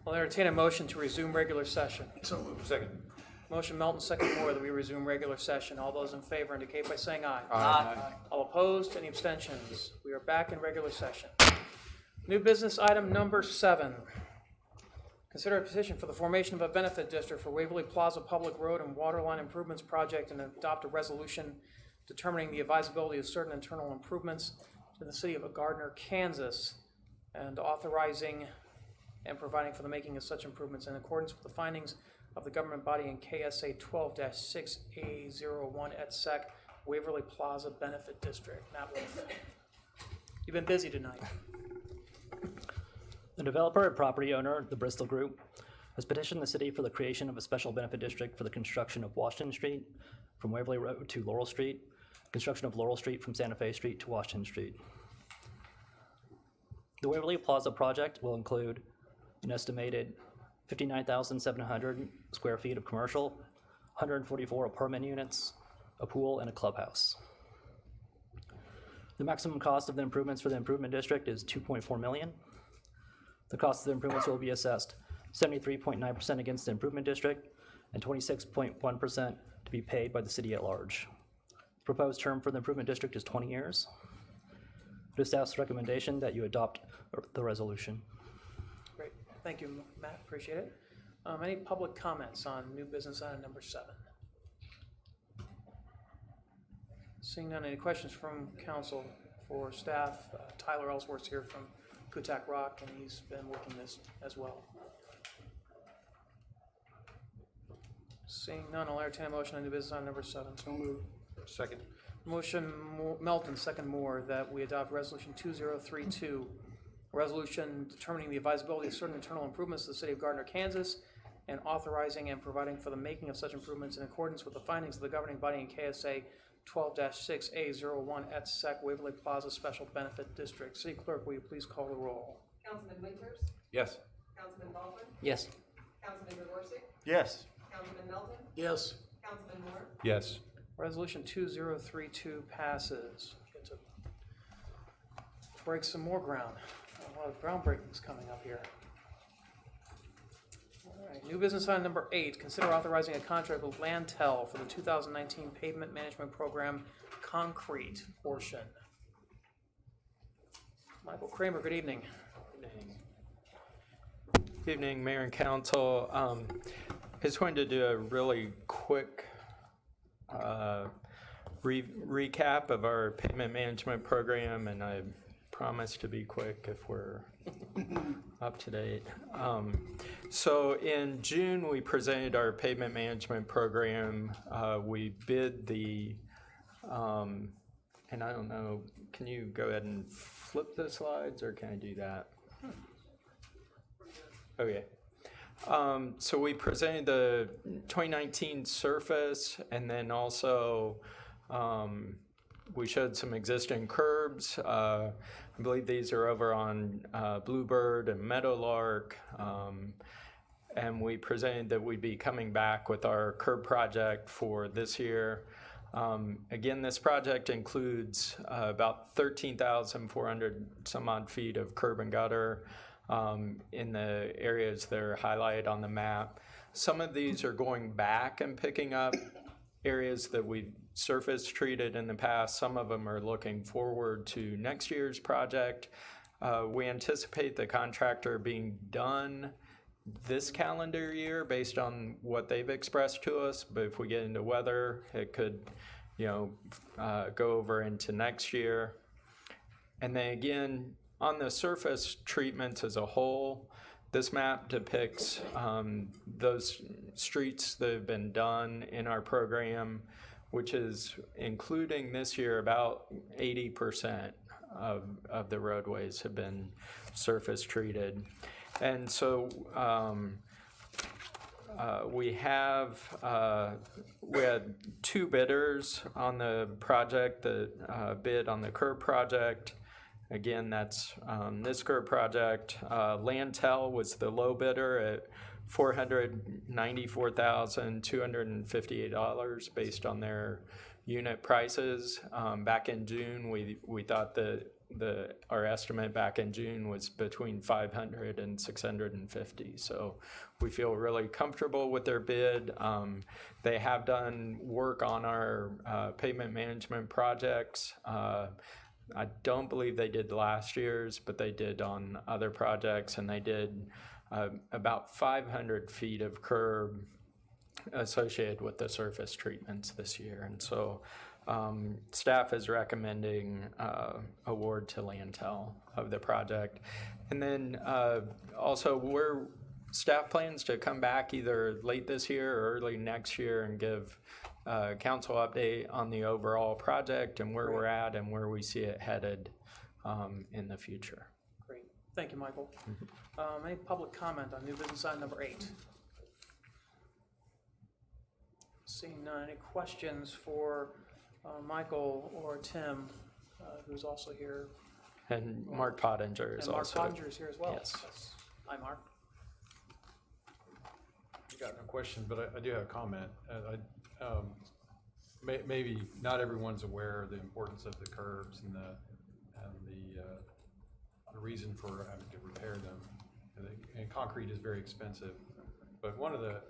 I'll entertain a motion to resume regular session. So moved. Second. Motion Melton, second Moore, that we resume regular session. All those in favor indicate by saying aye. Aye. All opposed, any abstentions? We are back in regular session. New business item number 7. Consider a petition for the formation of a benefit district for Waverly Plaza Public Road and Waterline Improvements Project and adopt a resolution determining the advisability of certain internal improvements to the city of Gardner, Kansas, and authorizing and providing for the making of such improvements in accordance with the findings of the government body in KSA 12-6A01 et sec, Waverly Plaza Benefit District. Matt Wolf. You've been busy tonight. The developer and property owner, the Bristol Group, has petitioned the city for the creation of a special benefit district for the construction of Washington Street from Waverly Road to Laurel Street, construction of Laurel Street from Santa Fe Street to Washington Street. The Waverly Plaza project will include an estimated 59,700 square feet of commercial, 144 apartment units, a pool, and a clubhouse. The maximum cost of the improvements for the improvement district is $2.4 million. The cost of the improvements will be assessed 73.9% against the improvement district and 26.1% to be paid by the city at large. The proposed term for the improvement district is 20 years. It is staff's recommendation that you adopt the resolution. Great. Thank you, Matt. Appreciate it. Any public comments on new business item number 7? Seeing none, any questions from council for staff? Tyler Ellsworth's here from Kutak Rock, and he's been working this as well. Seeing none, I'll entertain a motion on new business item number 7. So moved. Second. Motion Melton, second Moore, that we adopt resolution 2032, a resolution determining the advisability of certain internal improvements to the city of Gardner, Kansas, and authorizing and providing for the making of such improvements in accordance with the findings of the governing body in KSA 12-6A01 et sec, Waverly Plaza Special Benefit District. City Clerk, will you please call the roll? Councilman Winters? Yes. Councilman Baldwin? Yes. Councilman Gregorczyk? Yes. Councilman Melton? Yes. Councilman Moore? Yes. Resolution 2032 passes. Get to break some more ground. A lot of groundbreakings coming up here. All right, new business item number 8, consider authorizing a contract with Lantel for the 2019 Pavement Management Program concrete portion. Michael Kramer, good evening. Good evening, Mayor and Council. I just wanted to do a really quick recap of our pavement management program, and I promise to be quick if we're up to date. So in June, we presented our pavement management program. We bid the, and I don't know, can you go ahead and flip the slides, or can I do that? Okay. So we presented the 2019 surface, and then also we showed some existing curbs. I believe these are over on Bluebird and Meadowlark. And we presented that we'd be coming back with our curb project for this year. Again, this project includes about 13,400 some odd feet of curb and gutter in the areas that are highlighted on the map. Some of these are going back and picking up areas that we've surface treated in the past. Some of them are looking forward to next year's project. We anticipate the contractor being done this calendar year based on what they've expressed to us, but if we get into weather, it could, go over into next year. And then again, on the surface treatments as a whole, this map depicts those streets that have been done in our program, which is including this year about 80% of the roadways have been surface treated. And so we had 2 bidders on the project that bid on the curb project. Again, that's this curb project. Lantel was the low bidder at $494,258 based on their unit prices. Back in June, we thought that our estimate back in June was between 500 and 650. So we feel really comfortable with their bid. They have done work on our pavement management projects. I don't believe they did last year's, but they did on other projects, and they did about 500 feet of curb associated with the surface treatments this year. And so staff is recommending award to Lantel of the project. And then also staff plans to come back either late this year or early next year and give council update on the overall project and where we're at and where we see it headed in the future. Great. Thank you, Michael. Any public comment on new business item number 8? Seeing none. Any questions for Michael or Tim, who's also here? And Mark Pottinger is also. Mark Pottinger is here as well. Yes. Hi, Mark. I got no question, but I do have a comment. Maybe not everyone's aware of the importance of the curbs and the reason for having to repair them. And concrete is very expensive. But one of the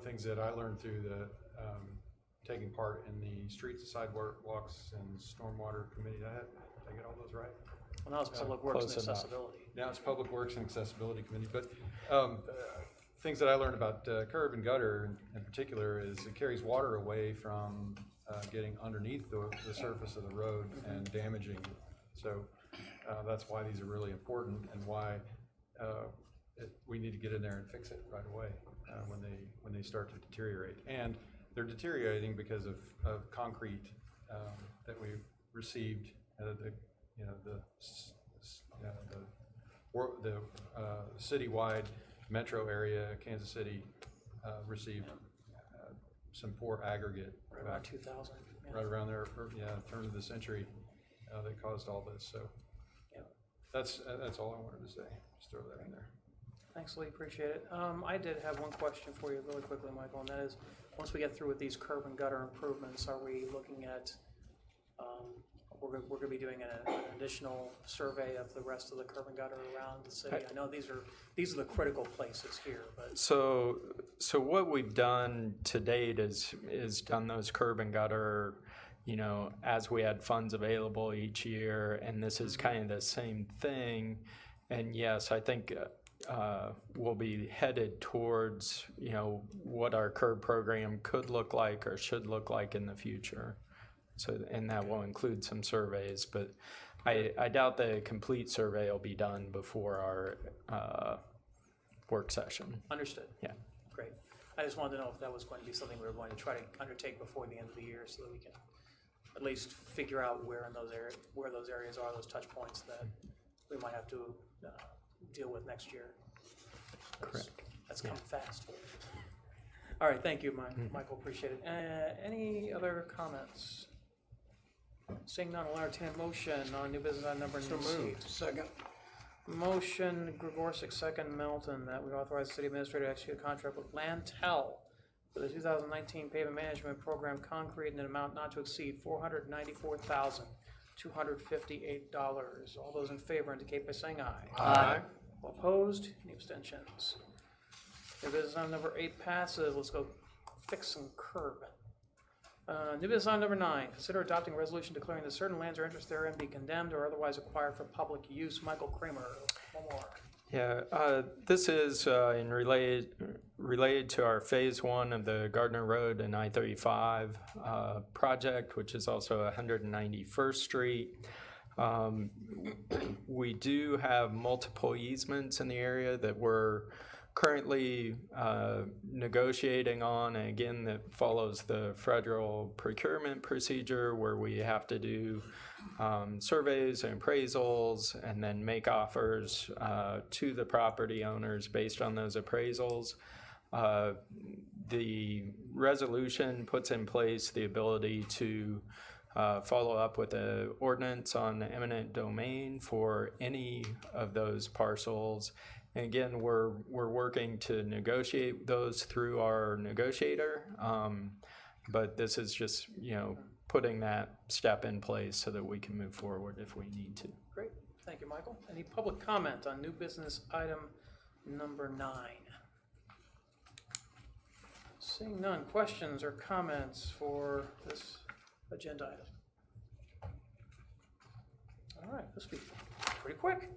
things that I learned through taking part in the Streets and Sidewalks and Stormwater Committee, did I get all those right? Well, now it's Public Works and Accessibility. Now it's Public Works and Accessibility Committee. But things that I learned about curb and gutter in particular is it carries water away from getting underneath the surface of the road and damaging it. So that's why these are really important and why we need to get in there and fix it right away when they start to deteriorate. And they're deteriorating because of concrete that we received. The citywide metro area, Kansas City, received some poor aggregate Right around 2000. right around there, turn of the century, that caused all this. So that's all I wanted to say. Just throw that in there. Thanks, Lee. Appreciate it. I did have one question for you really quickly, Michael, and that is, once we get through with these curb and gutter improvements, are we looking at, we're going to be doing an additional survey of the rest of the curb and gutter around the city? I know these are the critical places here, but. So what we've done to date is done those curb and gutter, as we had funds available each year, and this is kind of the same thing. And yes, I think we'll be headed towards, what our curb program could look like or should look like in the future. So, and that will include some surveys, but I doubt the complete survey will be done before our work session. Understood. Yeah. Great. I just wanted to know if that was going to be something we were going to try to undertake before the end of the year, so that we can at least figure out where those areas are, those touch points that we might have to deal with next year. Correct. That's coming fast. All right, thank you, Michael. Appreciate it. Any other comments? Seeing none, I'll entertain a motion on new business item number 8. Second. Motion Gregorsek, second Melton, that we authorize the city administrator to execute a contract with Lantel for the 2019 pavement management program concrete in an amount not to exceed $494,258. All those in favor indicate by saying aye. Aye. All opposed? Any abstentions? New business item number 8 passes. Let's go fix some curb. New business item number 9, consider adopting a resolution declaring that certain lands or interests therein be condemned or otherwise acquired for public use. Michael Kramer, one more. Yeah, this is related to our phase 1 of the Gardner Road and I-35 project, which is also 191st Street. We do have multiple easements in the area that we're currently negotiating on, and again, that follows the federal procurement procedure where we have to do surveys and appraisals and then make offers to the property owners based on those appraisals. The resolution puts in place the ability to follow up with an ordinance on eminent domain for any of those parcels. And again, we're working to negotiate those through our negotiator, but this is just, putting that step in place so that we can move forward if we need to. Great. Thank you, Michael. Any public comment on new business item number 9? Seeing none, questions or comments for this agenda item? All right, this will be pretty quick.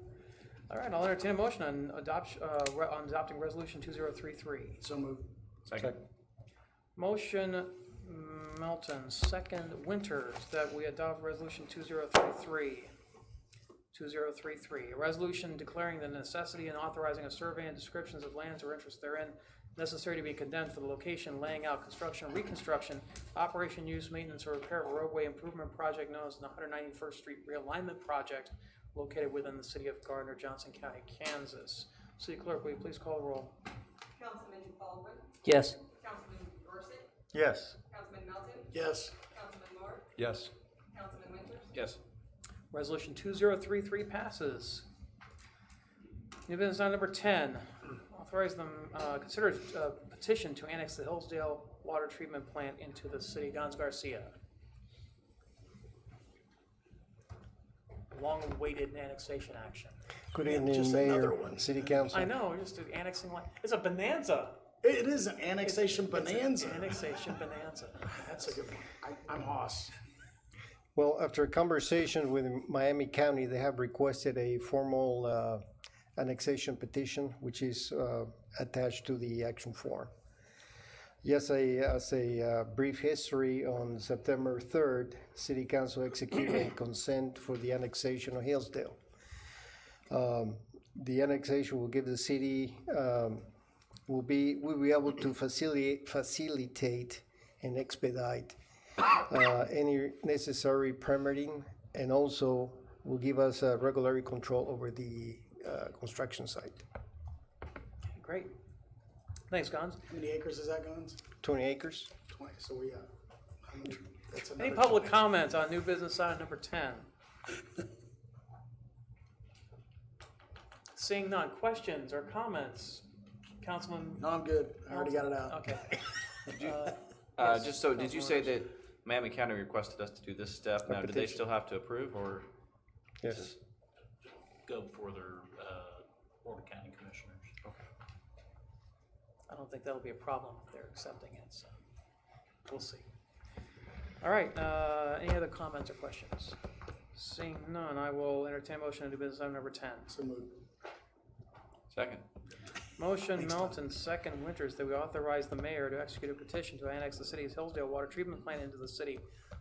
All right, I'll entertain a motion on adopting resolution 2033. So moved. Second. Motion Melton, second Winters, that we adopt resolution 2033. 2033, a resolution declaring the necessity and authorizing a survey and descriptions of lands or interests therein necessary to be condemned for the location, laying out, construction, reconstruction, operation, use, maintenance, or repair of a roadway improvement project known as the 191st Street Realignment Project located within the city of Gardner, Johnson County, Kansas. City Clerk, will you please call the roll? Councilman Baldwin. Yes. Councilman Dorsett. Yes. Councilman Melton. Yes. Councilman Moore. Yes. Councilman Winters. Yes. Resolution 2033 passes. New business item number 10, authorize them, consider a petition to annex the Hillsdale Water Treatment Plant into the city. Gons Garcia. Long-awaited annexation action. Good evening, just another Mayor, one. City Council. I know, just annexing, it's a bonanza. It is an annexation bonanza. It's an annexation bonanza. That's a good one. I'm Hoss. Well, after a conversation with Miami County, they have requested a formal annexation petition, which is attached to the action form. Yes, as a brief history, on September 3rd, City Council executed a consent for the annexation of Hillsdale. The annexation will give the city, will be able to facilitate and expedite any necessary permitting, and also will give us regulatory control over the construction site. Great. Thanks, Gons. How many acres is that, Guns? 20 acres. 20. So we that's Any another public 20. comments on new business item number 10? Seeing none, questions or comments? Councilman? No, I'm good. I already got it out. Okay. Just so, did you say that Miami County requested us to do this step? Now, do they petition. still have to approve, or? Yes. Go before their Board of County Commissioners. Okay. I don't think that'll be a problem if they're accepting it, so we'll see. All right, any other comments or questions? Seeing none, I will entertain a motion to do business item number 10. So moved. Second. Motion Melton, second Winters, that we authorize the mayor to execute a petition to annex the city's Hillsdale Water Treatment Plant into the city.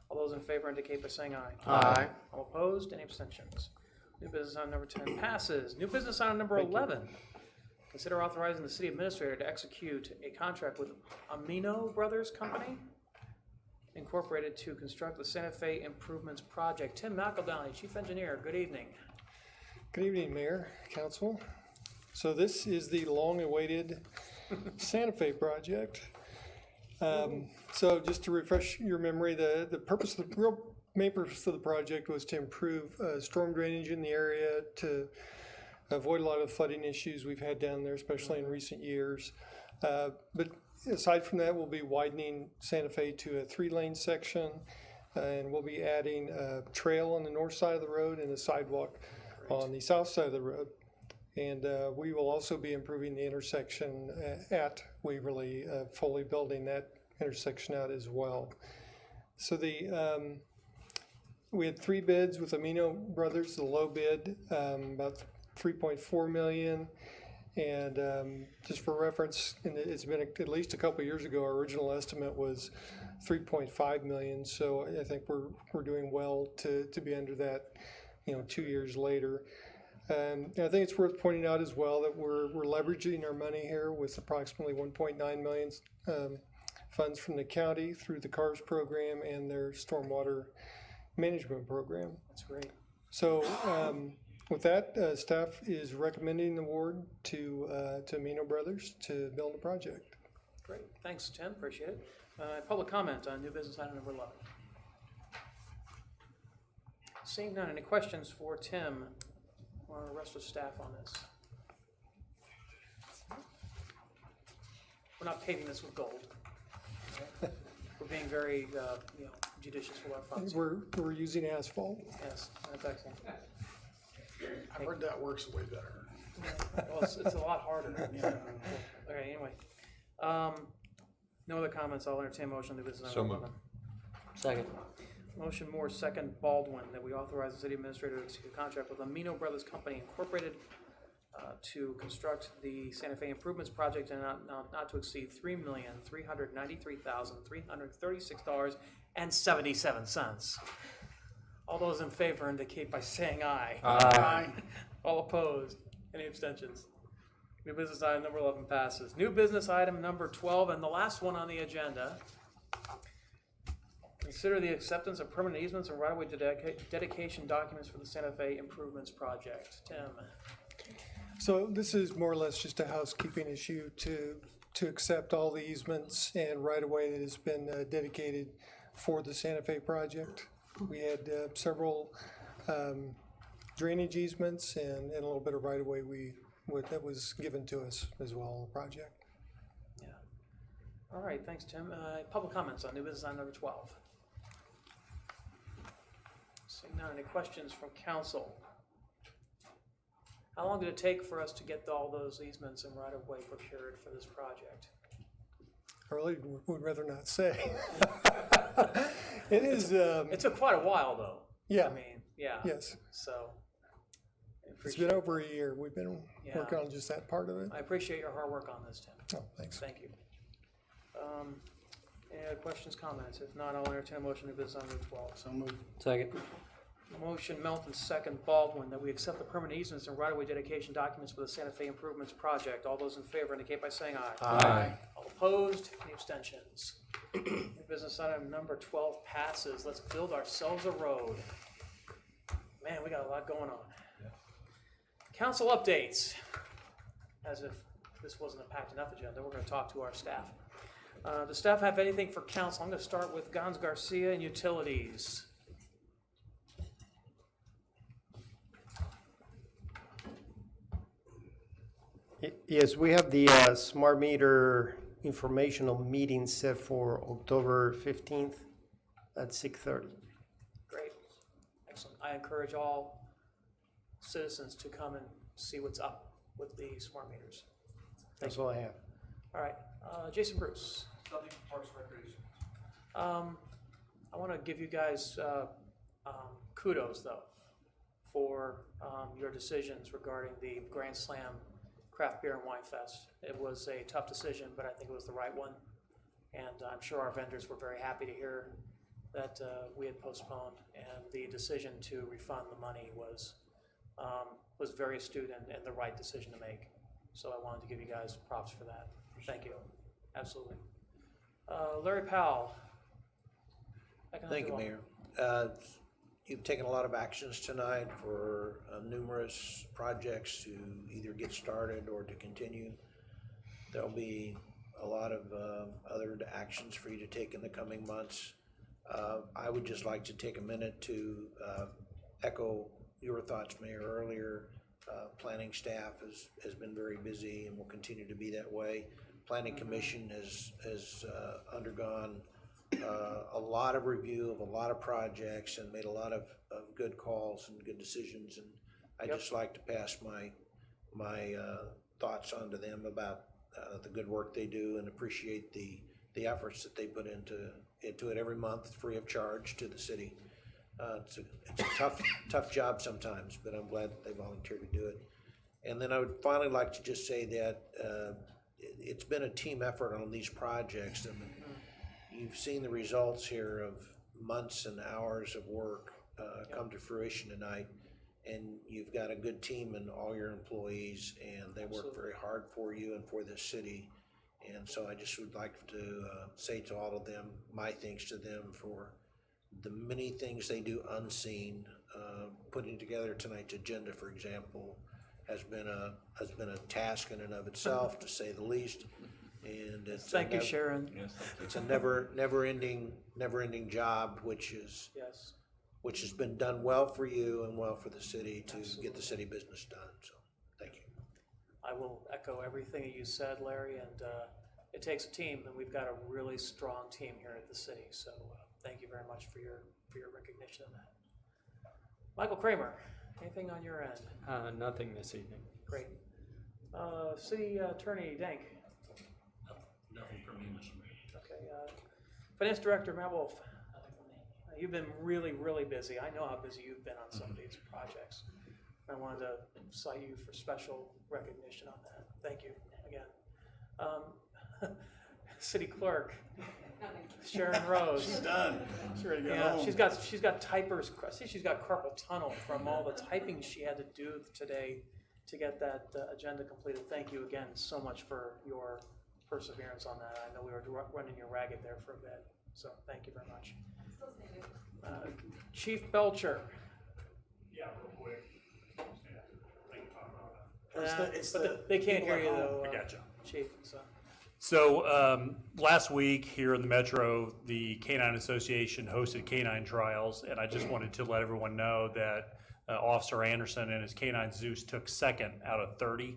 All those in favor indicate by saying aye. Aye. All opposed, any abstentions? New business item number 10 passes. New business item number 11. Consider authorizing the city administrator to execute a contract with Amino Brothers Company Incorporated to construct the Santa Fe Improvements Project. Tim McEldowney, Chief Engineer, good evening. Good evening, Mayor, Council. So this is the long-awaited Santa Fe project. So just to refresh your memory, the main purpose of the project was to improve storm drainage in the area, to avoid a lot of flooding issues we've had down there, especially in recent years. But aside from that, we'll be widening Santa Fe to a 3-lane section, and we'll be adding a trail on the north side of the road and a sidewalk on the south side of the road. And we will also be improving the intersection at Waverly, fully building that intersection out as well. So we had 3 bids with Amino Brothers. The low bid, about $3.4 million. And just for reference, and it's been at least a couple of years ago, our original estimate was $3.5 million. So I think we're doing well to be under that, 2 years later. And I think it's worth pointing out as well that we're leveraging our money here with approximately $1.9 million funds from the county through the CARS program and their stormwater management program. That's great. So with that, staff is recommending the award to Amino Brothers to build the project. Great, thanks, Tim, appreciate it. Public comment on new business item number 11. Seeing none, any questions for Tim or the rest of staff on this? We're not paving this with gold. Okay? We're being very judicious with our funds. We're using asphalt. Yes, that's excellent. I've heard that works way better. Well, it's a lot harder. Okay, anyway. No other comments, I'll entertain a motion to business So item moved. 11. Second. Motion Moore, second Baldwin, that we authorize the city administrator to execute a contract with Amino Brothers Company Incorporated to construct the Santa Fe Improvements Project and not to exceed $3,393,336.77. All those in favor indicate by saying aye. Aye. All opposed? Any abstentions? New business item number 11 passes. New business item number 12, and the last one on the agenda. Consider the acceptance of permanent easements and right-of-way dedication documents for the Santa Fe Improvements Project. Tim? So this is more or less just a housekeeping issue to accept all the easements and right-of-way that has been dedicated for the Santa Fe project. We had several drainage easements and a little bit of right-of-way that was given to us as well on the project. Yeah. All right, thanks, Tim. Public comments on new business item number 12. Seeing none, any questions from council? How long did it take for us to get all those easements and right-of-way procured for this project? I really would rather not say. It is. It took quite a while, though. Yeah. I mean, yeah. Yes. So. It's been over a year. We've been working on just that part of it. I appreciate your hard work on this, Tim. Oh, thanks. Thank you. Any other questions, comments? If not, I'll entertain a motion to business item number 12. So moved. Second. Motion Melton, second Baldwin, that we accept the permanent easements and right-of-way dedication documents for the Santa Fe Improvements Project. All those in favor indicate by saying aye. Aye. All opposed? Any abstentions? New business item number 12 passes. Let's build ourselves a road. Man, we got a lot going on. Council updates. As if this wasn't a packed enough agenda, we're going to talk to our staff. Does staff have anything for council? I'm going to start with Gons Garcia and Utilities. Yes, we have the smart meter informational meeting set for October 15th at 6:30. Great. Excellent. I encourage all citizens to come and see what's up with the smart meters. That's all I have. All right. Jason Bruce. Nothing for Parks and Recreation. I want to give you guys kudos, though, for your decisions regarding the Grand Slam Craft Beer and Wine Fest. It was a tough decision, but I think it was the right one. And I'm sure our vendors were very happy to hear that we had postponed. And the decision to refund the money was very astute and the right decision to make. So I wanted to give you guys props for that. Thank you. Absolutely. Larry Powell. Thank you, Mayor. You've taken a lot of actions tonight for numerous projects to either get started or to continue. There'll be a lot of other actions for you to take in the coming months. I would just like to take a minute to echo your thoughts, Mayor, earlier. Planning staff has been very busy and will continue to be that way. Planning Commission has undergone a lot of review of a lot of projects and made a lot of good calls and good decisions. And I just like to pass my thoughts on to them about the good work they do and appreciate the efforts that they put into it every month, free of charge to the city. It's a tough job sometimes, but I'm glad that they volunteered to do it. And then I would finally like to just say that it's been a team effort on these projects. I mean, you've seen the results here of months and hours of work come to fruition tonight, and you've got a good team and all your employees, and they work very hard for you and for this city. And so I just would like to say to all of them, my thanks to them for the many things they do unseen. Putting together tonight's agenda, for example, has been a task in and of itself, to say the least. And it's Thank you, Sharon. Yes, thank you. it's a never ending job, which has been done well for you and well for the city to get the city business done. So, thank you. I will echo everything that you said, Larry, and it takes a team, and we've got a really strong team here at the city. So thank you very much for your recognition of that. Michael Kramer. anything on your end? Nothing this evening. Great. City Attorney Dank. Nothing from me, Mr. Mayor. Okay. Finance Director Matt Wolf. You've been really, really busy. I know how busy you've been on some of these projects. I wanted to cite you for special recognition on that. Thank you again. City Clerk Sharon Rose. She's done. She's ready to go Yeah, home. she's got typers. I see she's got carpal tunnel from all the typing she had to do today to get that agenda completed. Thank you again so much for your perseverance on that. I know we were running you ragged there for a bit, so thank you very much. Chief Belcher. Yeah, real quick. They can't hear you though. I gotcha. Chief, so. So last week here in the Metro, the Canine Association hosted canine trials, and I just wanted to let everyone know that Officer Anderson and his canine Zeus took second out of 30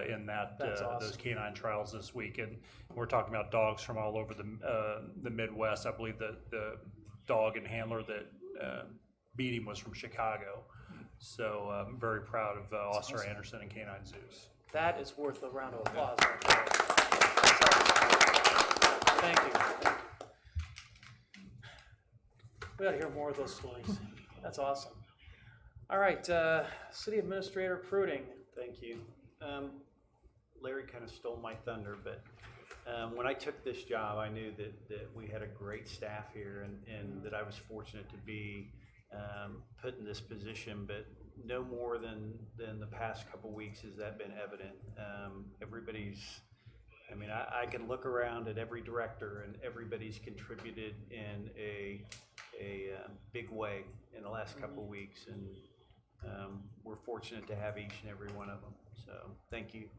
in that That's awesome. those canine trials this week. And we're talking about dogs from all over the Midwest. I believe that the dog and handler that beat him was from Chicago. So I'm very proud of Officer awesome. Anderson and Canine Zeus. That is worth a round of applause right there. Thank you. We ought to hear more of those stories. That's awesome. All right, City Administrator Pruding. Thank you. Larry kind of stole my thunder, but when I took this job, I knew that we had a great staff here and that I was fortunate to be put in this position, but no more than the past couple weeks has that been evident. I can look around at every director and everybody's contributed in a big way in the last couple weeks, and we're fortunate to have each and every one of them. So thank you.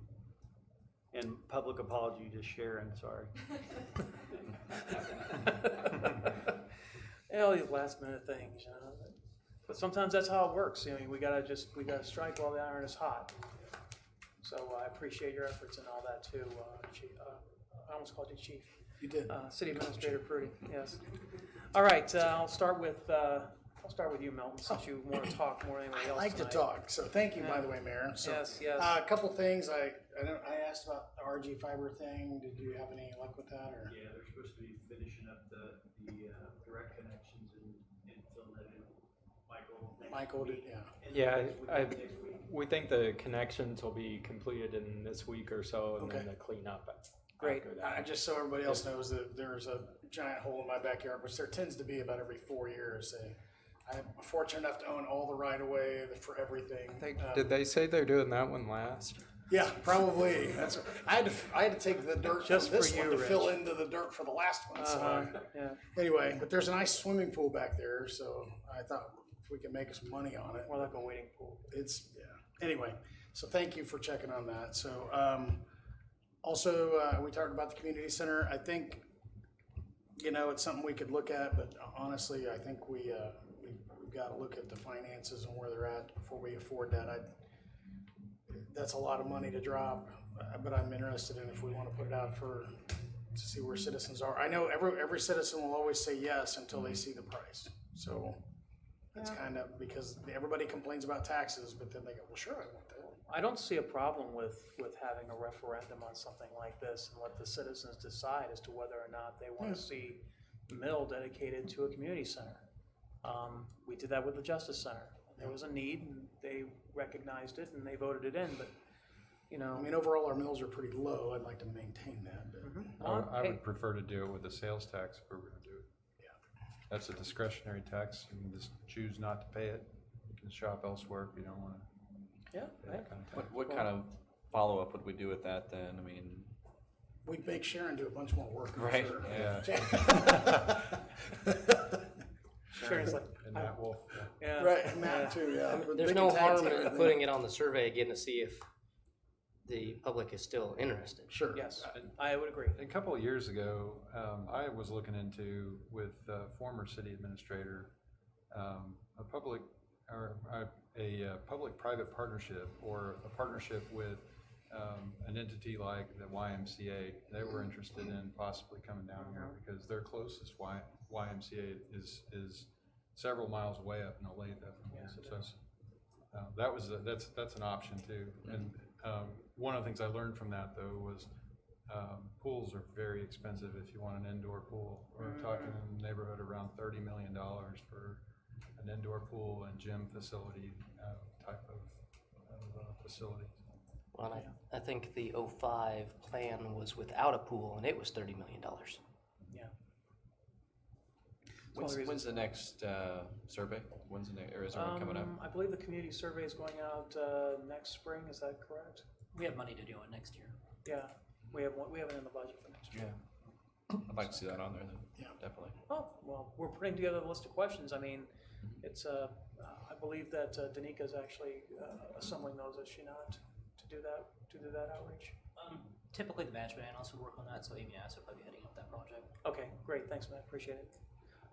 And public apology to Sharon, sorry. All these last minute things, you know. But sometimes that's how it works. You know, we gotta strike while the iron is hot. So I appreciate your efforts and all that too, Chief. I almost called you Chief. You did. City Administrator Prudy. Yes. All right. I'll start with you, Milton, since you want to talk more than anybody else. I like tonight. to talk, so thank you, Yeah. by the way, Mayor. So, Yes, yes. A couple things. I asked about the RG fiber thing. Did you have any luck with that, or? Yeah, they're supposed to be finishing up the direct connections and filling that in. Michael did, Yeah, we think the connections will be completed in this week or so, and then Okay. the cleanup. Great. after that. Just so everybody else knows that there's a giant hole in my backyard, which there tends to be about every 4 years. I'm fortunate enough to own all the right of way for everything. Did they say they're doing that one last? Yeah, probably. I had to take the dirt Just from this for one you, to fill Rich. into the dirt for the last one. Yeah. Anyway, but there's a nice swimming pool back there, so I thought if we could make some money on it. More like a waiting pool. Anyway, so thank you for checking on that. So also, we talked about the community center. I think, it's something we could look at, but honestly, I think we've got to look at the finances and where they're at before we afford that. That's a lot of money to drop, but I'm interested in if we want to put it out to see where citizens are. I know every citizen will always say yes until they see the price. So that's kind of because everybody complains about taxes, but then they go, well, sure, I want that. I don't see a problem with having a referendum on something like this and let the citizens decide as to whether or not they want to see mill dedicated to a community center. We did that with the Justice Center. There was a need, and they recognized it, and they voted it in, but, overall, our mills are pretty low. I'd like to maintain that. But. I would prefer to do it with a sales tax if we were going to do it. Yeah. That's a discretionary tax. You can just choose not to pay it. You can shop elsewhere if you don't want to. Yeah. What kind of follow-up would we do with that then? We'd make Sharon do a bunch more work. I'm Right. sure. Yeah. Sharon's like, And Matt Wolf. Yeah. Right, Matt too, yeah. There's no harm in putting it on the survey again to see if the public is still interested. Sure. Yes, I would agree. A couple of years ago, I was looking into with former city administrator a public-private partnership or a partnership with an entity like the YMCA. They were interested in possibly coming down here because their closest YMCA is several miles away up in Olathe. Yes, it So is. that's an option too. And one of the things I learned from that though was pools are very expensive if you want an indoor pool. We're talking in the neighborhood around $30 million for an indoor pool and gym facility type of facility. Well, I think the '05 plan was without a pool, and it was $30 million. Yeah. When's the next survey? When's the next, or is there one coming up? I believe the community survey is going out next spring. Is that correct? We have money to do it next year. Yeah, we have it in the budget for next year. Yeah. I'd like to see that on there then. Yeah. Definitely. Oh, well, we're putting together a list of questions. I mean, it's, I believe that Danica is actually assembling those, is she not, to do that outreach? Typically the management analyst would work on that, so Amy Ass would probably be heading up that project. Okay, great, thanks, Matt, appreciate it.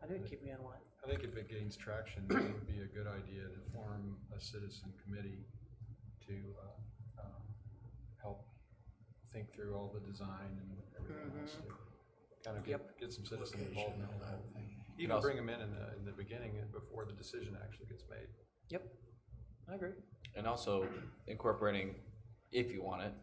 I knew you'd keep me in line. I think if it gains traction, it would be a good idea to form a citizen committee to help think through all the design and everything else to kind of get some citizen involvement in the whole thing. Even bring them in the beginning before the decision actually gets made. Yep, I agree. And also incorporating, if you want it,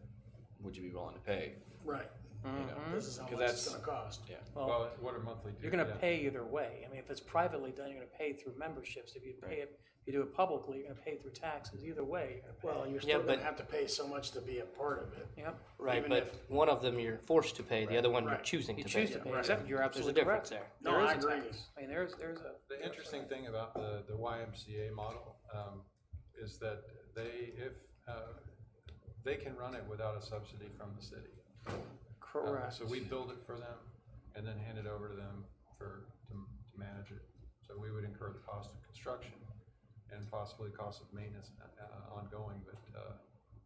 would you be willing to pay? Right. You know, This is how much that's it's gonna cost. Yeah. Well, what are monthly dues? You're gonna pay either way. I mean, if it's privately done, you're gonna pay through memberships. If you pay it, if you do it publicly, you're gonna pay through taxes. Either way, you're gonna pay. Well, you're still gonna have to pay so much to be a part of it. Yep. Right, Even but if- one of them you're forced to pay, the other one you're Right. choosing You to choose pay. to pay, Right. exactly. You're There's a absolutely difference correct. there. No, There I is a agree. tax. I mean, there's a. The interesting thing about the YMCA model is that they can run it without a subsidy from the city. Correct. So we build it for them and then hand it over to them to manage it. So we would incur the cost of construction and possibly cost of maintenance ongoing,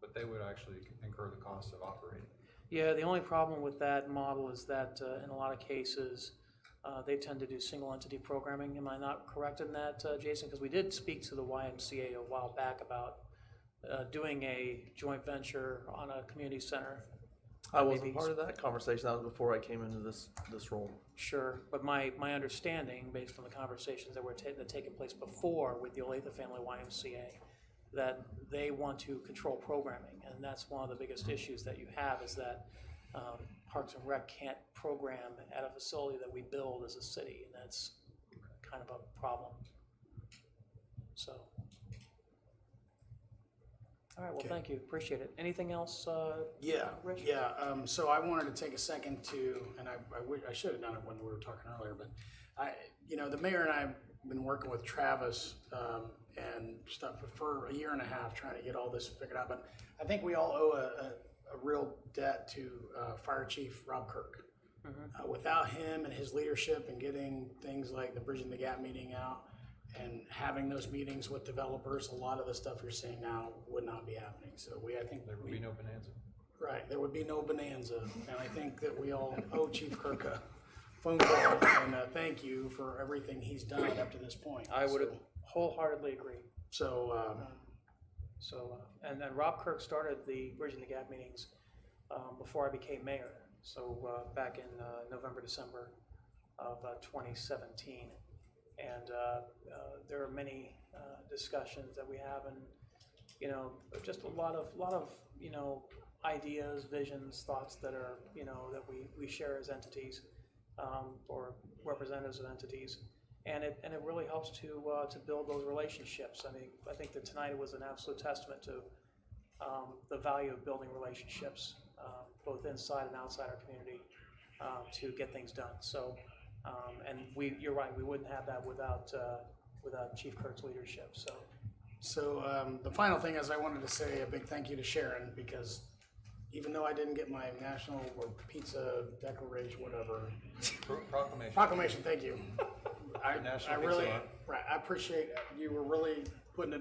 but they would actually incur the cost of operating. Yeah, the only problem with that model is that in a lot of cases, they tend to do single entity programming. Am I not correct in that, Jason? Because we did speak to the YMCA a while back about doing a joint venture on a community center. I wasn't part of that conversation. That was before I came into this role. Sure, but my understanding, based on the conversations that were taken place before with the Olathe Family YMCA, that they want to control programming, and that's one of the biggest issues that you have is that Parks and Rec can't program at a facility that we build as a city, and that's kind of a problem. So. All right, well, Okay. thank you, appreciate it. Anything else, Rich? So I wanted to take a second to, and I should have done it when we were talking earlier, but the mayor and I have been working with Travis and stuff for a year and a half trying to get all this figured out. But I think we all owe a real debt to Fire Chief Rob Kirk. Without him and his leadership and getting things like the Bridging the Gap meeting out and having those meetings with developers, a lot of the stuff you're seeing now would not be happening. So I think there would be no bonanza. Right, there would be no bonanza, and I think that we all owe Chief Kirk a phone call and thank you for everything he's done up to this point. I would wholeheartly agree. So, and Rob Kirk started the Bridging the Gap meetings before I became mayor. So back in November, December of 2017, and there are many discussions that we have, and just a lot of ideas, visions, thoughts that are that we share as entities or representatives of entities. And it really helps to build those relationships. I think that tonight was an absolute testament to the value of building relationships, both inside and outside our community, to get things done. So, and you're right, we wouldn't have that without Chief Kirk's leadership. So the final thing is I wanted to say a big thank you to Sharon, because even though I didn't get my national or pizza declaration, whatever. Proclamation, thank you. I really, right, I appreciate, you were really putting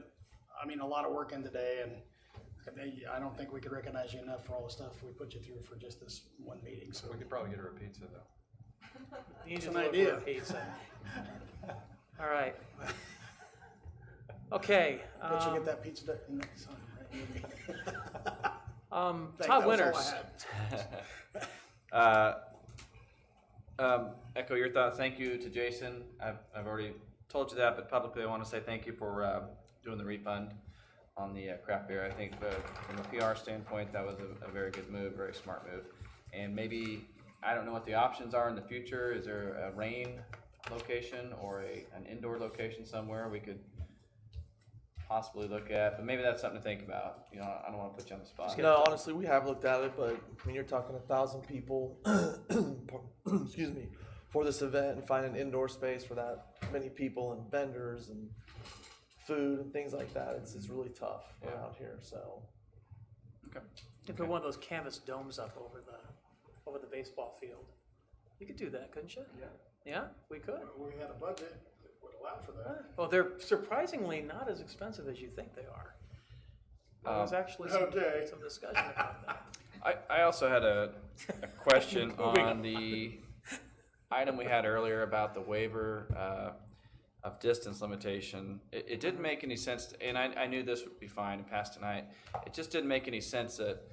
a lot of work in today, and I don't think we could recognize you enough for all the stuff we put you through for just this one meeting, so. We could probably get her a pizza though. It's an idea. Pizza. All right. Okay. Bet you get that pizza. Todd Winters. Echo your thoughts. Thank you to Jason. I've already told you that, but publicly I want to say thank you for doing the refund. on the craft beer. I think from a PR standpoint, that was a very good move, very smart move. And maybe, I don't know what the options are in the future. Is there a rain location or an indoor location somewhere we could possibly look at? But maybe that's something to think about. You know, I don't want to put you on the spot. No, honestly, we have looked at it, but I mean, you're talking 1,000 people, excuse me, for this event, and find an indoor space for that many people and vendors and food and things like that. It's really tough around here. So, okay. You put one of those canvas domes up over the baseball field. You could do that, couldn't you? Yeah. Yeah, we could. We had a budget that would allow for that. Well, they're surprisingly not as expensive as you think they are. There's actually some discussion about that. I also had a question on the item we had earlier about the waiver of distance limitation. It didn't make any sense, and I knew this would be fine and pass tonight. It just didn't make any sense that,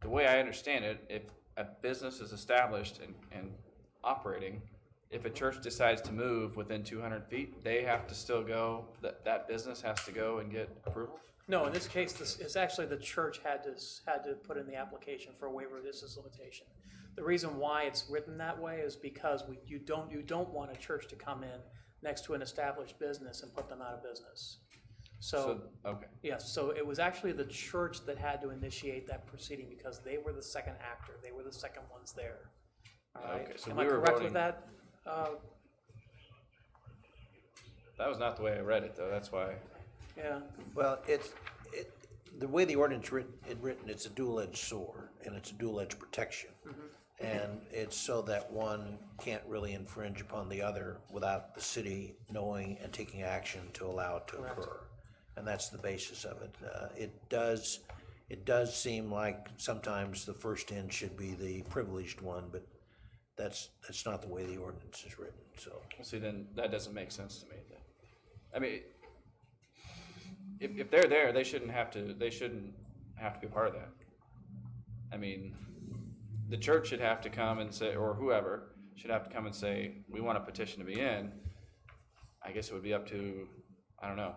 the way I understand it, if a business is established and operating, if a church decides to move within 200 feet, they have to still go, that business has to go and get approval? No, in this case, it's actually the church had to put in the application for a waiver of distance limitation. The reason why it's written that way is because you don't want a church to come in next to an established business and put them out of business. So okay. Yes, so it was actually the church that had to initiate that proceeding because they were the second actor. They were the second ones there. All right. Okay, so Am we I were correct voting. with that? That was not the way I read it, though. That's why. Yeah. Well, the way the ordinance written, it's a dual-edged sword, and it's a dual-edged protection. And it's so that one can't really infringe upon the other without the city knowing and taking action to allow it to occur. And that's the basis of it. It does seem like sometimes the first in should be the privileged one, but that's not the way the ordinance is written, so. See, then that doesn't make sense to me. Then. I mean, if they're there, they shouldn't have to be a part of that. I mean, the church should have to come and say, or whoever should have to come and say, we want a petition to be in. I guess it would be up to, I don't know.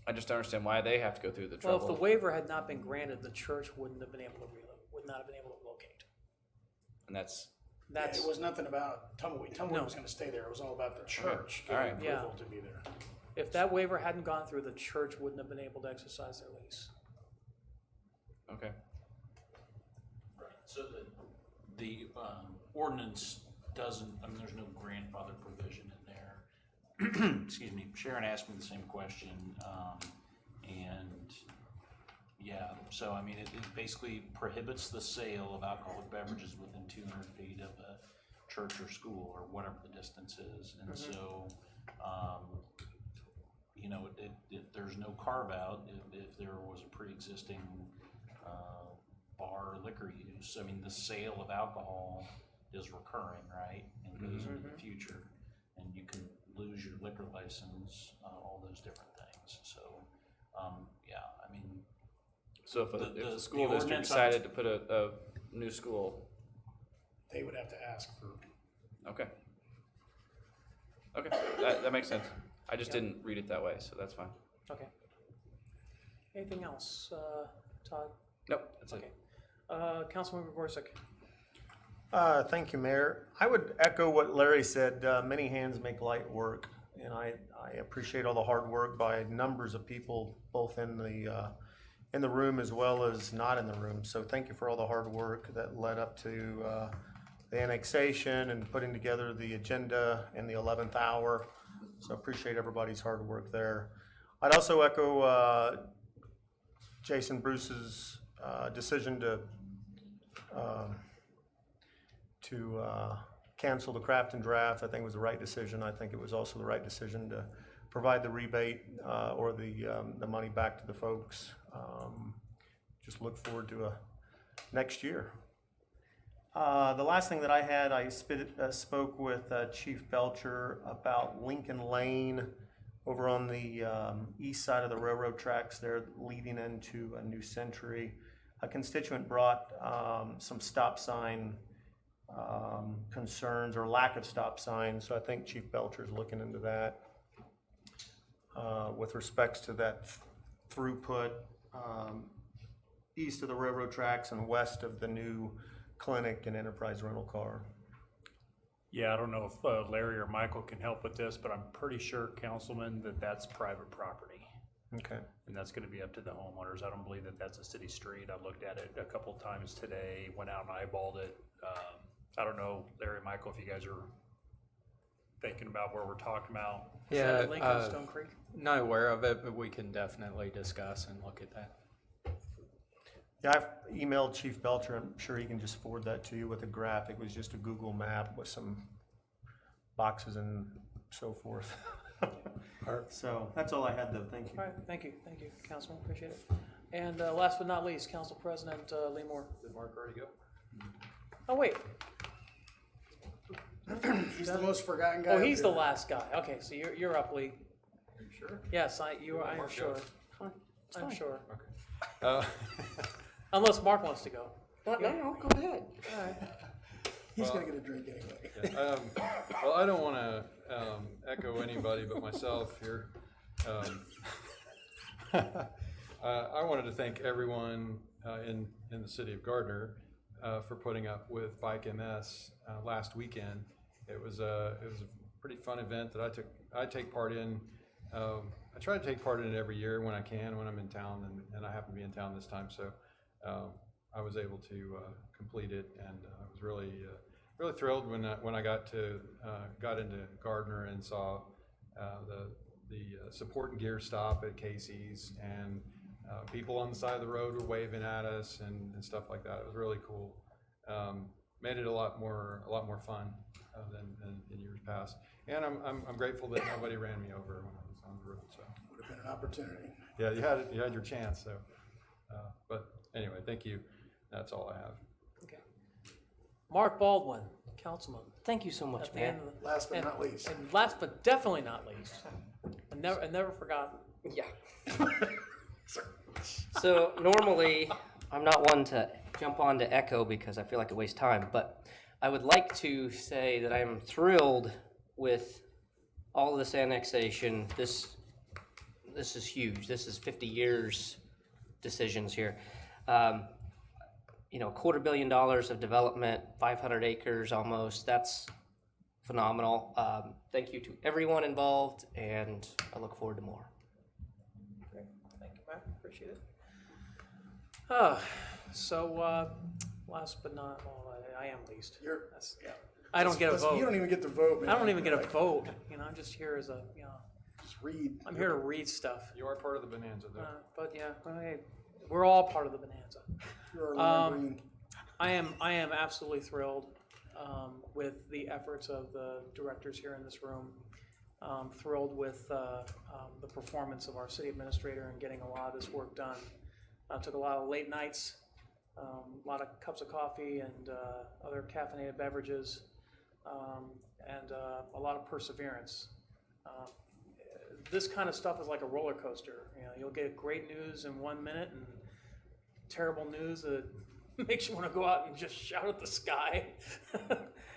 I just don't understand why they have to go through the trouble. Well, if the waiver had not been granted, the church would not have been able to locate. And that's It was nothing about Tumbleweed. Tumbleweed was going to stay there. It was all about the church All getting right. approval to be there. If that waiver hadn't gone through, the church wouldn't have been able to exercise their lease. Okay. So the ordinance doesn't, I mean, there's no grandfather provision in there. Excuse me, Sharon asked me the same question, and yeah, so I mean, it basically prohibits the sale of alcoholic beverages within 200 feet of a church or school or whatever the distance is, and so, you know, there's no carve out if there was a pre-existing bar or liquor use. I mean, the sale of alcohol is recurring, right, and goes into the future, and you can lose your liquor license, all those different things. So, yeah, I mean. So if the school district decided to put a new school, they would have to ask for. Okay. Okay, that makes sense. I just didn't read it that way, so that's fine. Okay. Anything else, Todd? Nope, that's okay. Councilmember Gorsuch. Thank you, Mayor. I would echo what Larry said. Many hands make light work, and I appreciate all the hard work by numbers of people, both in the room as well as not in the room. So thank you for all the hard work that led up to the annexation and putting together the agenda in the 11th hour. So appreciate everybody's hard work there. I'd also echo Jason Bruce's decision to cancel the craft and draft. I think it was the right decision. I think it was also the right decision to provide the rebate or the money back to the folks. Just look forward to next year. The last thing that I had, I spoke with Chief Belcher about Lincoln Lane over on the east side of the railroad tracks there leading into a new century. A constituent brought some stop sign concerns or lack of stop signs, so I think Chief Belcher is looking into that with respects to that throughput east of the railroad tracks and west of the new clinic and enterprise rental car. Yeah, I don't know if Larry or Michael can help with this, but I'm pretty sure, Councilman, that that's private property. Okay. And that's gonna be up to the homeowners. I don't believe that that's a city street. I looked at it a couple times today, went out and eyeballed it. I don't know, Larry, Michael, if you guys are thinking about where we're talking about. Yeah, Lincoln, Stone Creek? not aware of it, but we can definitely discuss and look at that. Yeah, I've emailed Chief Belcher. I'm sure he can just forward that to you with a graphic. It was just a Google map with some boxes and so forth. So that's all I had though. Thank you. All right, thank you, Councilman, appreciate it. And last but not least, Council President Lee Moore. Did Mark already go? Oh, wait. He's the most forgotten guy. Oh, up he's the here. last guy. Okay, so you're up, Lee. Are you sure? Yes, I am Mark sure. go? I'm sure. Okay. Unless Mark wants to go. No, go ahead. All right. He's Well, gonna get a drink anyway. Yeah, well, I don't want to echo anybody but myself here. I wanted to thank everyone in the city of Gardner for putting up with Bike MS last weekend. It was a pretty fun event that I take part in. I try to take part in it every year when I can, when I'm in town, and I happen to be in town this time, so I was able to complete it, and I was really thrilled when I got into Gardner and saw the support and gear stop at Casey's, and people on the side of the road were waving at us and stuff like that. It was really cool. Made it a lot more fun than in years past. And I'm grateful that nobody ran me over when I was on the road. So Would have been an opportunity. yeah, you had your chance. So, but anyway, thank you. That's all I have. Okay. Mark Baldwin, Councilman. Thank you so much, At the man. end of the- Last but and- not least. And last but definitely not least, and never forgotten. Yeah. So normally, I'm not one to jump on to echo because I feel like it wastes time, but I would like to say that I am thrilled with all of this annexation. This is huge. This is 50 years decisions here. $250 million of development, 500 acres almost. That's phenomenal. Thank you to everyone involved, and I look forward to more. Great, thank you, Matt, appreciate it. So, last but not, well, I am least. I don't get a vote. You don't even get to vote, man. I don't even get a Like, vote, I'm just here as a, Just read. I'm here to read stuff. You are part of the bonanza, though. But yeah, well, hey, we're all part of the bonanza. You're a green. I am absolutely thrilled with the efforts of the directors here in this room. Thrilled with the performance of our city administrator in getting a lot of this work done. Took a lot of late nights, a lot of cups of coffee and other caffeinated beverages, and a lot of perseverance. This kind of stuff is like a roller coaster. You'll get great news in 1 minute and terrible news that makes you want to go out and just shout at the sky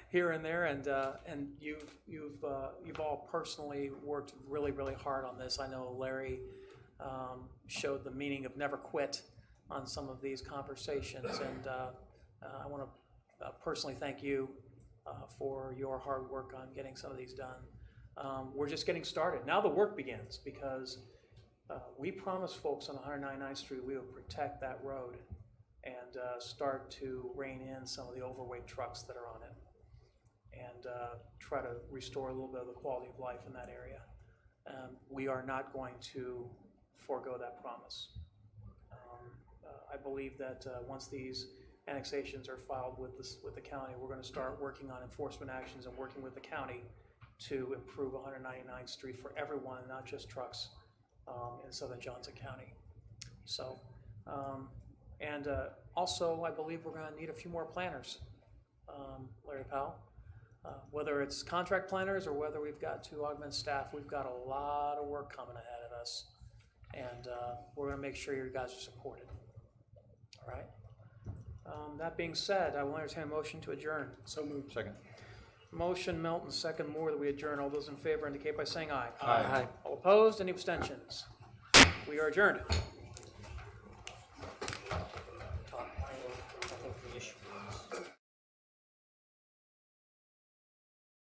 here and there. And you've all personally worked really, really hard on this. I know Larry showed the meaning of never quit on some of these conversations, and I want to personally thank you for your hard work on getting some of these done. We're just getting started. Now the work begins, because we promised folks on 199th Street we would protect that road and start to rein in some of the overweight trucks that are on it, and try to restore a little bit of the quality of life in that area. We are not going to forego that promise. I believe that once these annexations are filed with the county, we're going to start working on enforcement actions and working with the county to improve 199th Street for everyone, not just trucks, in southern Johnson County. So, and also I believe we're going to need a few more planners, Larry Powell. Whether it's contract planners or whether we've got to augment staff, we've got a lot of work coming ahead of us, and we're going to make sure you guys are supported. All right. That being said, I will entertain a motion to adjourn. So moved. Second. Motion Milton, second Moore, that we adjourn. All those in favor indicate by saying aye. Aye. All opposed, any abstentions? We are adjourned. Nothing for you.